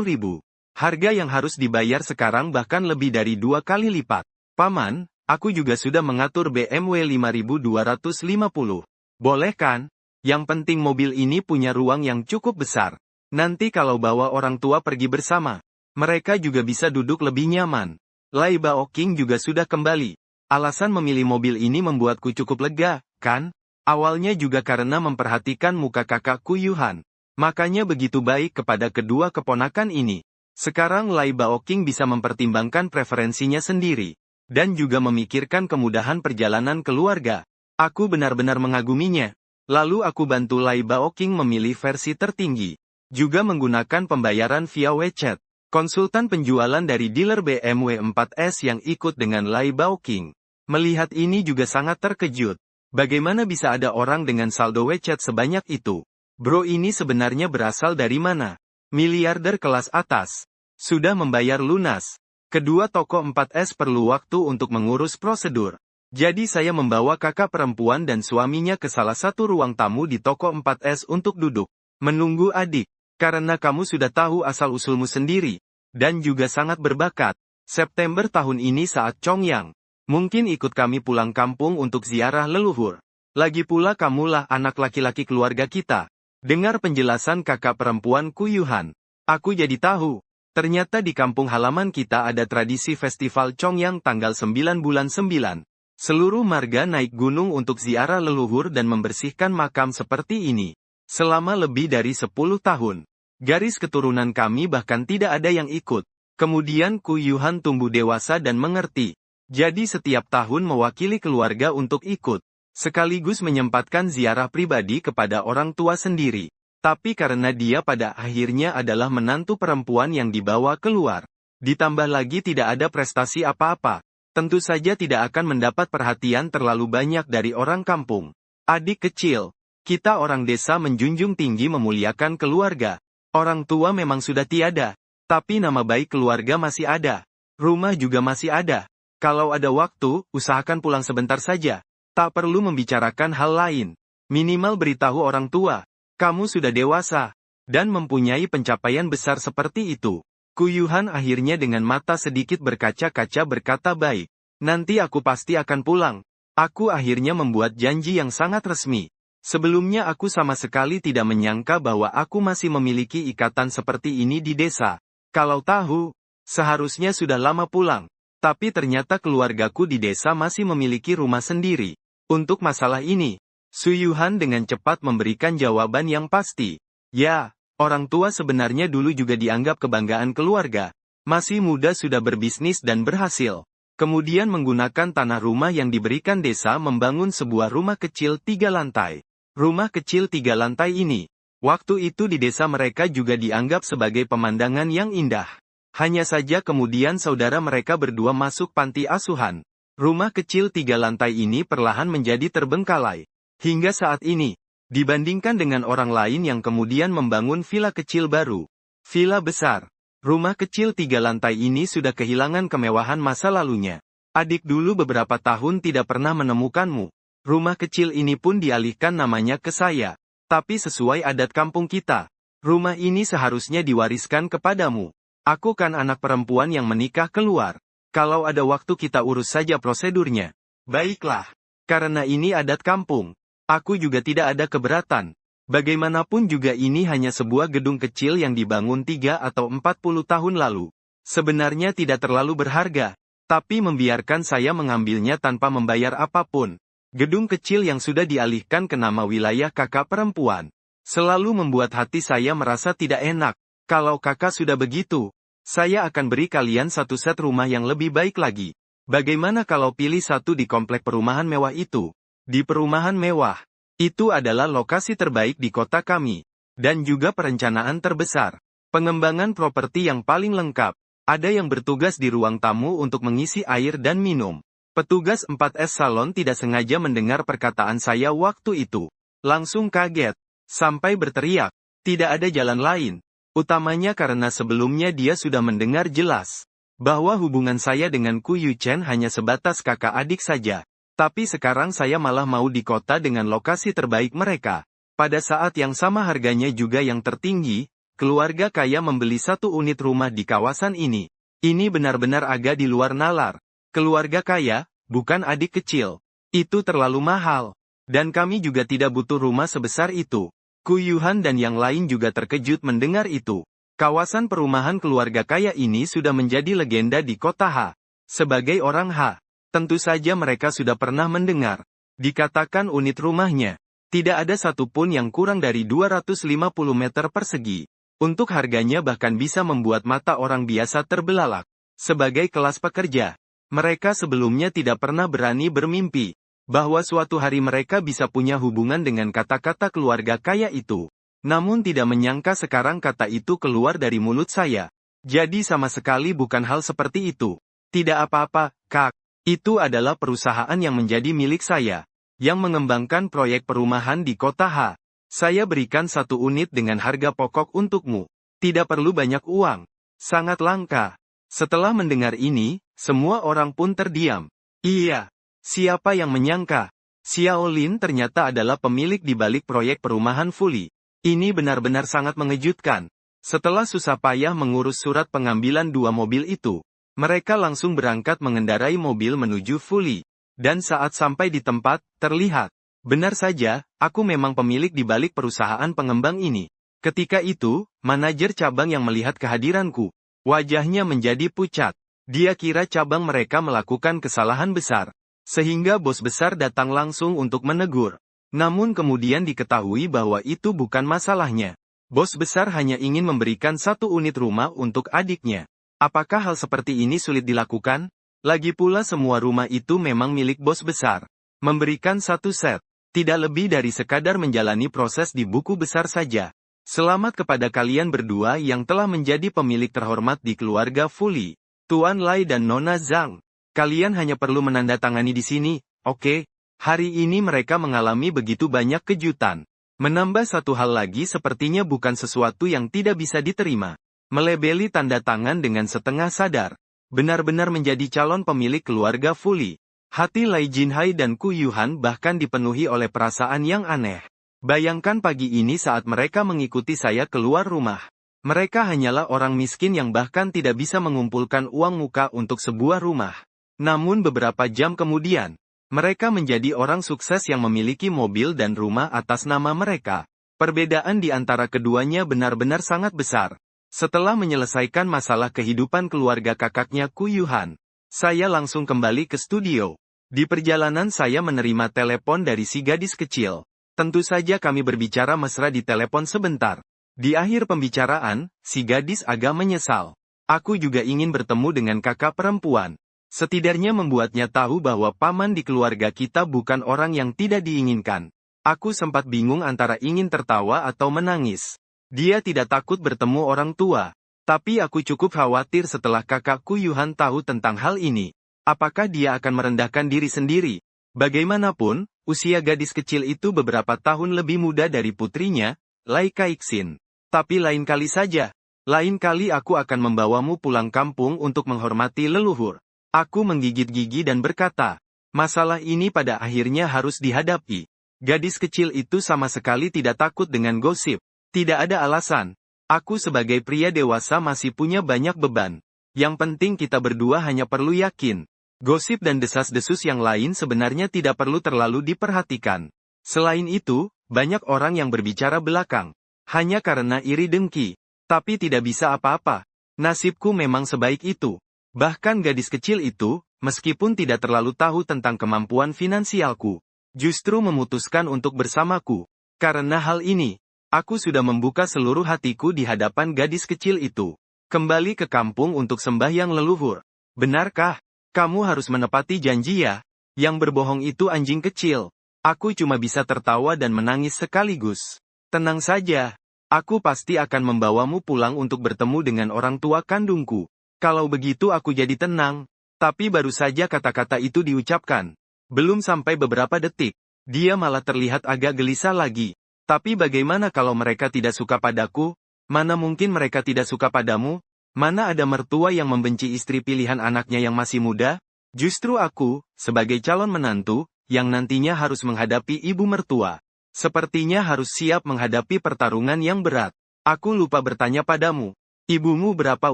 ribu. Harga yang harus dibayar sekarang bahkan lebih dari 2 kali lipat. Paman, aku juga sudah mengatur BMW 5250. Boleh kan? Yang penting mobil ini punya ruang yang cukup besar. Nanti kalau bawa orang tua pergi bersama, mereka juga bisa duduk lebih nyaman. Lai Baoqing juga sudah kembali. Alasan memilih mobil ini membuatku cukup lega, kan? Awalnya juga karena memperhatikan muka kakakku Yuhan. Makanya begitu baik kepada kedua keponakan ini. Sekarang Lai Baoqing bisa mempertimbangkan preferensinya sendiri. Dan juga memikirkan kemudahan perjalanan keluarga. Aku benar-benar mengaguminya. Lalu aku bantu Lai Baoqing memilih versi tertinggi. Juga menggunakan pembayaran via WeChat. Konsultan penjualan dari dealer BMW 4S yang ikut dengan Lai Baoqing. Melihat ini juga sangat terkejut. Bagaimana bisa ada orang dengan saldo WeChat sebanyak itu? Bro ini sebenarnya berasal dari mana? Miliarder kelas atas. Sudah membayar lunas. Kedua toko 4S perlu waktu untuk mengurus prosedur. Jadi saya membawa kakak perempuan dan suaminya ke salah satu ruang tamu di toko 4S untuk duduk. Menunggu adik. Karena kamu sudah tahu asal-usulmu sendiri. Dan juga sangat berbakat. September tahun ini saat Chongyang. Mungkin ikut kami pulang kampung untuk ziarah leluhur. Lagi pula kamulah anak laki-laki keluarga kita. Dengar penjelasan kakak perempuan Ku Yuhan. Aku jadi tahu. Ternyata di kampung halaman kita ada tradisi festival Chongyang tanggal 9 bulan 9. Seluruh marga naik gunung untuk ziarah leluhur dan membersihkan makam seperti ini. Selama lebih dari 10 tahun. Garis keturunan kami bahkan tidak ada yang ikut. Kemudian Ku Yuhan tumbuh dewasa dan mengerti. Jadi setiap tahun mewakili keluarga untuk ikut. Sekaligus menyempatkan ziarah pribadi kepada orang tua sendiri. Tapi karena dia pada akhirnya adalah menantu perempuan yang dibawa keluar. Ditambah lagi tidak ada prestasi apa-apa. Tentu saja tidak akan mendapat perhatian terlalu banyak dari orang kampung. Adik kecil, kita orang desa menjunjung tinggi memuliakan keluarga. Orang tua memang sudah tiada, tapi nama baik keluarga masih ada. Rumah juga masih ada. Kalau ada waktu, usahakan pulang sebentar saja. Tak perlu membicarakan hal lain. Minimal beritahu orang tua, kamu sudah dewasa, dan mempunyai pencapaian besar seperti itu. Ku Yuhan akhirnya dengan mata sedikit berkaca-kaca berkata baik. Nanti aku pasti akan pulang. Aku akhirnya membuat janji yang sangat resmi. Sebelumnya aku sama sekali tidak menyangka bahwa aku masih memiliki ikatan seperti ini di desa. Kalau tahu, seharusnya sudah lama pulang. Tapi ternyata keluargaku di desa masih memiliki rumah sendiri. Untuk masalah ini, Su Yuhan dengan cepat memberikan jawaban yang pasti. Ya, orang tua sebenarnya dulu juga dianggap kebanggaan keluarga. Masih muda sudah berbisnis dan berhasil. Kemudian menggunakan tanah rumah yang diberikan desa membangun sebuah rumah kecil 3 lantai. Rumah kecil 3 lantai ini, waktu itu di desa mereka juga dianggap sebagai pemandangan yang indah. Hanya saja kemudian saudara mereka berdua masuk panti asuhan. Rumah kecil 3 lantai ini perlahan menjadi terbengkalai. Hingga saat ini, dibandingkan dengan orang lain yang kemudian membangun villa kecil baru. Villa besar. Rumah kecil 3 lantai ini sudah kehilangan kemewahan masa lalunya. Adik dulu beberapa tahun tidak pernah menemukanmu. Rumah kecil ini pun dialihkan namanya ke saya. Tapi sesuai adat kampung kita, rumah ini seharusnya diwariskan kepadamu. Aku kan anak perempuan yang menikah keluar. Kalau ada waktu kita urus saja prosedurnya. Baiklah. Karena ini adat kampung, aku juga tidak ada keberatan. Bagaimanapun juga ini hanya sebuah gedung kecil yang dibangun 3 atau 40 tahun lalu. Sebenarnya tidak terlalu berharga, tapi membiarkan saya mengambilnya tanpa membayar apapun. Gedung kecil yang sudah dialihkan ke nama wilayah kakak perempuan. Selalu membuat hati saya merasa tidak enak. Kalau kakak sudah begitu, saya akan beri kalian satu set rumah yang lebih baik lagi. Bagaimana kalau pilih satu di komplek perumahan mewah itu? Di perumahan mewah, itu adalah lokasi terbaik di kota kami. Dan juga perencanaan terbesar. Pengembangan properti yang paling lengkap. Ada yang bertugas di ruang tamu untuk mengisi air dan minum. Petugas 4S salon tidak sengaja mendengar perkataan saya waktu itu. Langsung kaget. Sampai berteriak. Tidak ada jalan lain. Utamanya karena sebelumnya dia sudah mendengar jelas bahwa hubungan saya dengan Ku Yu Chen hanya sebatas kakak adik saja. Tapi sekarang saya malah mau di kota dengan lokasi terbaik mereka. Pada saat yang sama harganya juga yang tertinggi, keluarga kaya membeli satu unit rumah di kawasan ini. Ini benar-benar agak di luar nalar. Keluarga kaya, bukan adik kecil. Itu terlalu mahal. Dan kami juga tidak butuh rumah sebesar itu. Ku Yuhan dan yang lain juga terkejut mendengar itu. Kawasan perumahan keluarga kaya ini sudah menjadi legenda di kota H. Sebagai orang H, tentu saja mereka sudah pernah mendengar. Dikatakan unit rumahnya, tidak ada satupun yang kurang dari 250 meter persegi. Untuk harganya bahkan bisa membuat mata orang biasa terbelalak. Sebagai kelas pekerja, mereka sebelumnya tidak pernah berani bermimpi bahwa suatu hari mereka bisa punya hubungan dengan kata-kata keluarga kaya itu. Namun tidak menyangka sekarang kata itu keluar dari mulut saya. Jadi sama sekali bukan hal seperti itu. Tidak apa-apa, Kak. Itu adalah perusahaan yang menjadi milik saya, yang mengembangkan proyek perumahan di kota H. Saya berikan satu unit dengan harga pokok untukmu. Tidak perlu banyak uang. Sangat langka. Setelah mendengar ini, semua orang pun terdiam. Iya. Siapa yang menyangka? Xiao Lin ternyata adalah pemilik di balik proyek perumahan Fuli. Ini benar-benar sangat mengejutkan. Setelah susah payah mengurus surat pengambilan 2 mobil itu, mereka langsung berangkat mengendarai mobil menuju Fuli. Dan saat sampai di tempat, terlihat. Benar saja, aku memang pemilik di balik perusahaan pengembang ini. Ketika itu, manajer cabang yang melihat kehadiranku, wajahnya menjadi pucat. Dia kira cabang mereka melakukan kesalahan besar. Sehingga bos besar datang langsung untuk menegur. Namun kemudian diketahui bahwa itu bukan masalahnya. Bos besar hanya ingin memberikan satu unit rumah untuk adiknya. Apakah hal seperti ini sulit dilakukan? Lagi pula semua rumah itu memang milik bos besar. Memberikan satu set, tidak lebih dari sekadar menjalani proses di buku besar saja. Selamat kepada kalian berdua yang telah menjadi pemilik terhormat di keluarga Fuli. Tuan Lai dan Nona Zhang. Kalian hanya perlu menandatangani di sini, oke? Hari ini mereka mengalami begitu banyak kejutan. Menambah satu hal lagi sepertinya bukan sesuatu yang tidak bisa diterima. Melebeli tanda tangan dengan setengah sadar. Benar-benar menjadi calon pemilik keluarga Fuli. Hati Lai Jinhai dan Ku Yuhan bahkan dipenuhi oleh perasaan yang aneh. Bayangkan pagi ini saat mereka mengikuti saya keluar rumah. Mereka hanyalah orang miskin yang bahkan tidak bisa mengumpulkan uang muka untuk sebuah rumah. Namun beberapa jam kemudian, mereka menjadi orang sukses yang memiliki mobil dan rumah atas nama mereka. Perbedaan di antara keduanya benar-benar sangat besar. Setelah menyelesaikan masalah kehidupan keluarga kakaknya Ku Yuhan, saya langsung kembali ke studio. Di perjalanan saya menerima telepon dari si gadis kecil. Tentu saja kami berbicara mesra di telepon sebentar. Di akhir pembicaraan, si gadis agak menyesal. Aku juga ingin bertemu dengan kakak perempuan. Setidaknya membuatnya tahu bahwa paman di keluarga kita bukan orang yang tidak diinginkan. Aku sempat bingung antara ingin tertawa atau menangis. Dia tidak takut bertemu orang tua. Tapi aku cukup khawatir setelah kakakku Yuhan tahu tentang hal ini. Apakah dia akan merendahkan diri sendiri? Bagaimanapun, usia gadis kecil itu beberapa tahun lebih muda dari putrinya, Lai Kaixin. Tapi lain kali saja. Lain kali aku akan membawamu pulang kampung untuk menghormati leluhur. Aku menggigit gigi dan berkata, masalah ini pada akhirnya harus dihadapi. Gadis kecil itu sama sekali tidak takut dengan gosip. Tidak ada alasan. Aku sebagai pria dewasa masih punya banyak beban. Yang penting kita berdua hanya perlu yakin. Gosip dan desas-desus yang lain sebenarnya tidak perlu terlalu diperhatikan. Selain itu, banyak orang yang berbicara belakang. Hanya karena iri dengki. Tapi tidak bisa apa-apa. Nasibku memang sebaik itu. Bahkan gadis kecil itu, meskipun tidak terlalu tahu tentang kemampuan finansialku, justru memutuskan untuk bersamaku. Karena hal ini, aku sudah membuka seluruh hatiku di hadapan gadis kecil itu. Kembali ke kampung untuk sembahyang leluhur. Benarkah? Kamu harus menepati janji ya. Yang berbohong itu anjing kecil. Aku cuma bisa tertawa dan menangis sekaligus. Tenang saja. Aku pasti akan membawamu pulang untuk bertemu dengan orang tua kandungku. Kalau begitu aku jadi tenang. Tapi baru saja kata-kata itu diucapkan. Belum sampai beberapa detik. Dia malah terlihat agak gelisah lagi. Tapi bagaimana kalau mereka tidak suka padaku? Mana mungkin mereka tidak suka padamu? Mana ada mertua yang membenci istri pilihan anaknya yang masih muda? Justru aku, sebagai calon menantu, yang nantinya harus menghadapi ibu mertua. Sepertinya harus siap menghadapi pertarungan yang berat. Aku lupa bertanya padamu. Ibumu berapa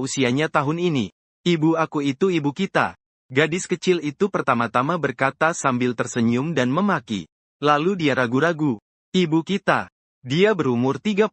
usianya tahun ini? Ibu aku itu ibu kita. Gadis kecil itu pertama-tama berkata sambil tersenyum dan memaki. Lalu dia ragu-ragu. Ibu kita. Dia berumur 39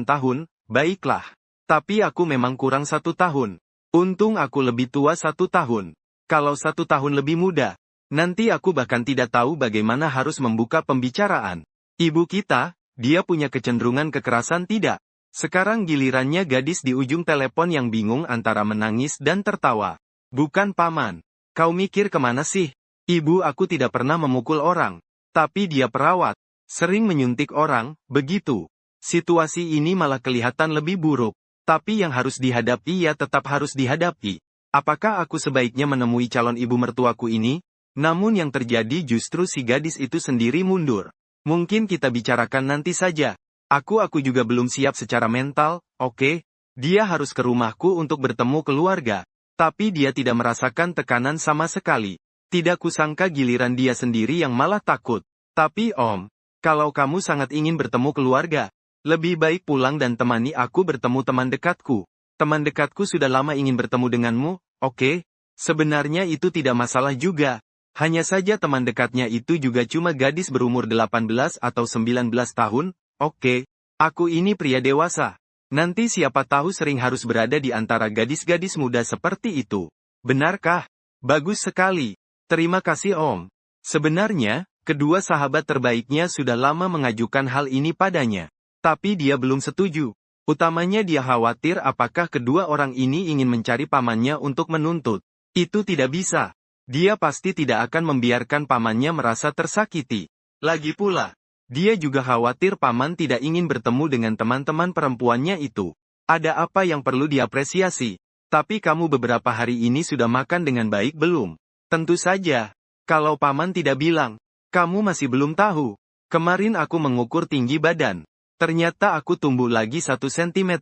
tahun, baiklah. Tapi aku memang kurang 1 tahun. Untung aku lebih tua 1 tahun. Kalau 1 tahun lebih muda, nanti aku bahkan tidak tahu bagaimana harus membuka pembicaraan. Ibu kita, dia punya kecenderungan kekerasan tidak? Sekarang gilirannya gadis di ujung telepon yang bingung antara menangis dan tertawa. Bukan paman. Kau mikir kemana sih? Ibu aku tidak pernah memukul orang. Tapi dia perawat. Sering menyuntik orang, begitu. Situasi ini malah kelihatan lebih buruk. Tapi yang harus dihadapi ya tetap harus dihadapi. Apakah aku sebaiknya menemui calon ibu mertuaku ini? Namun yang terjadi justru si gadis itu sendiri mundur. Mungkin kita bicarakan nanti saja. Aku juga belum siap secara mental, oke? Dia harus ke rumahku untuk bertemu keluarga. Tapi dia tidak merasakan tekanan sama sekali. Tidak kusangka giliran dia sendiri yang malah takut. Tapi Om, kalau kamu sangat ingin bertemu keluarga, lebih baik pulang dan temani aku bertemu teman dekatku. Teman dekatku sudah lama ingin bertemu denganmu, oke? Sebenarnya itu tidak masalah juga. Hanya saja teman dekatnya itu juga cuma gadis berumur 18 atau 19 tahun, oke? Aku ini pria dewasa. Nanti siapa tahu sering harus berada di antara gadis-gadis muda seperti itu. Benarkah? Bagus sekali. Terima kasih Om. Sebenarnya, kedua sahabat terbaiknya sudah lama mengajukan hal ini padanya. Tapi dia belum setuju. Utamanya dia khawatir apakah kedua orang ini ingin mencari pamannya untuk menuntut. Itu tidak bisa. Dia pasti tidak akan membiarkan pamannya merasa tersakiti. Lagi pula, dia juga khawatir paman tidak ingin bertemu dengan teman-teman perempuannya itu. Ada apa yang perlu diapresiasi? Tapi kamu beberapa hari ini sudah makan dengan baik belum? Tentu saja. Kalau paman tidak bilang, kamu masih belum tahu. Kemarin aku mengukur tinggi badan. Ternyata aku tumbuh lagi 1 cm.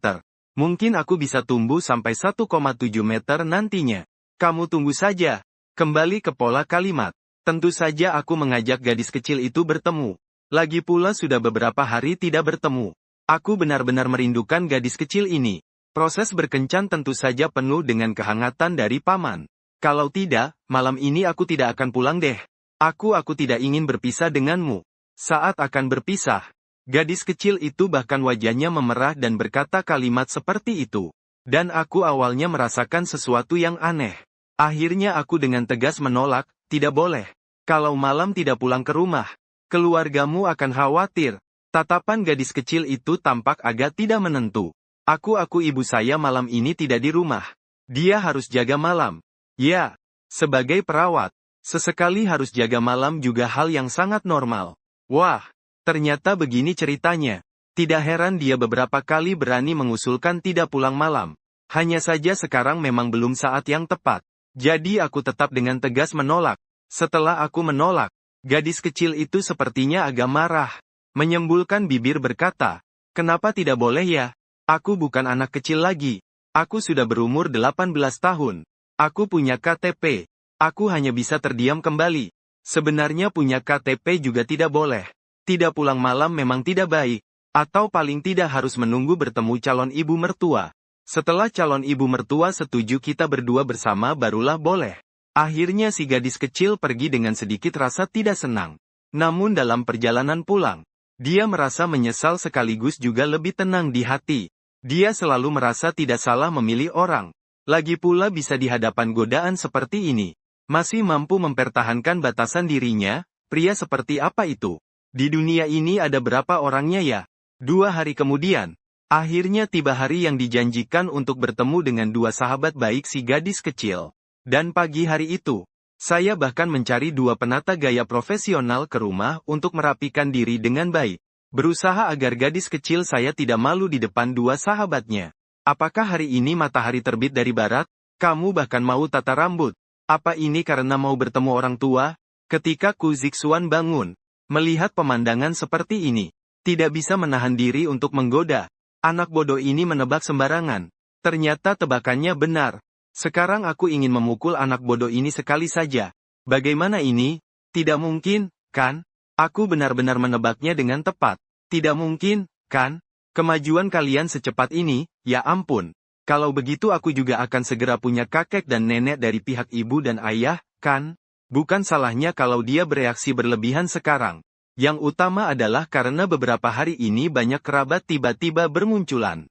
Mungkin aku bisa tumbuh sampai 1,7 meter nantinya. Kamu tunggu saja. Kembali ke pola kalimat. Tentu saja aku mengajak gadis kecil itu bertemu. Lagi pula sudah beberapa hari tidak bertemu. Aku benar-benar merindukan gadis kecil ini. Proses berkencan tentu saja penuh dengan kehangatan dari paman. Kalau tidak, malam ini aku tidak akan pulang deh. Aku tidak ingin berpisah denganmu. Saat akan berpisah, gadis kecil itu bahkan wajahnya memerah dan berkata kalimat seperti itu. Dan aku awalnya merasakan sesuatu yang aneh. Akhirnya aku dengan tegas menolak, tidak boleh. Kalau malam tidak pulang ke rumah, keluargamu akan khawatir. Tatapan gadis kecil itu tampak agak tidak menentu. Aku ibu saya malam ini tidak di rumah. Dia harus jaga malam. Ya, sebagai perawat, sesekali harus jaga malam juga hal yang sangat normal. Wah. Ternyata begini ceritanya. Tidak heran dia beberapa kali berani mengusulkan tidak pulang malam. Hanya saja sekarang memang belum saat yang tepat. Jadi aku tetap dengan tegas menolak. Setelah aku menolak, gadis kecil itu sepertinya agak marah. Menyembulkan bibir berkata, kenapa tidak boleh ya? Aku bukan anak kecil lagi. Aku sudah berumur 18 tahun. Aku punya KTP. Aku hanya bisa terdiam kembali. Sebenarnya punya KTP juga tidak boleh. Tidak pulang malam memang tidak baik. Atau paling tidak harus menunggu bertemu calon ibu mertua. Setelah calon ibu mertua setuju kita berdua bersama barulah boleh. Akhirnya si gadis kecil pergi dengan sedikit rasa tidak senang. Namun dalam perjalanan pulang, dia merasa menyesal sekaligus juga lebih tenang di hati. Dia selalu merasa tidak salah memilih orang. Lagi pula bisa di hadapan godaan seperti ini. Masih mampu mempertahankan batasan dirinya, pria seperti apa itu? Di dunia ini ada berapa orangnya ya? 2 hari kemudian, akhirnya tiba hari yang dijanjikan untuk bertemu dengan 2 sahabat baik si gadis kecil. Dan pagi hari itu, saya bahkan mencari 2 penata gaya profesional ke rumah untuk merapikan diri dengan baik. Berusaha agar gadis kecil saya tidak malu di depan 2 sahabatnya. Apakah hari ini matahari terbit dari barat? Kamu bahkan mau tata rambut. Apa ini karena mau bertemu orang tua? Ketika Ku Zixuan bangun, melihat pemandangan seperti ini, tidak bisa menahan diri untuk menggoda. Anak bodoh ini menebak sembarangan. Ternyata tebakannya benar. Sekarang aku ingin memukul anak bodoh ini sekali saja. Bagaimana ini? Tidak mungkin, kan? Aku benar-benar menebaknya dengan tepat. Tidak mungkin, kan? Kemajuan kalian secepat ini, ya ampun. Kalau begitu aku juga akan segera punya kakek dan nenek dari pihak ibu dan ayah, kan? Bukan salahnya kalau dia bereaksi berlebihan sekarang. Yang utama adalah karena beberapa hari ini banyak kerabat tiba-tiba bermunculan.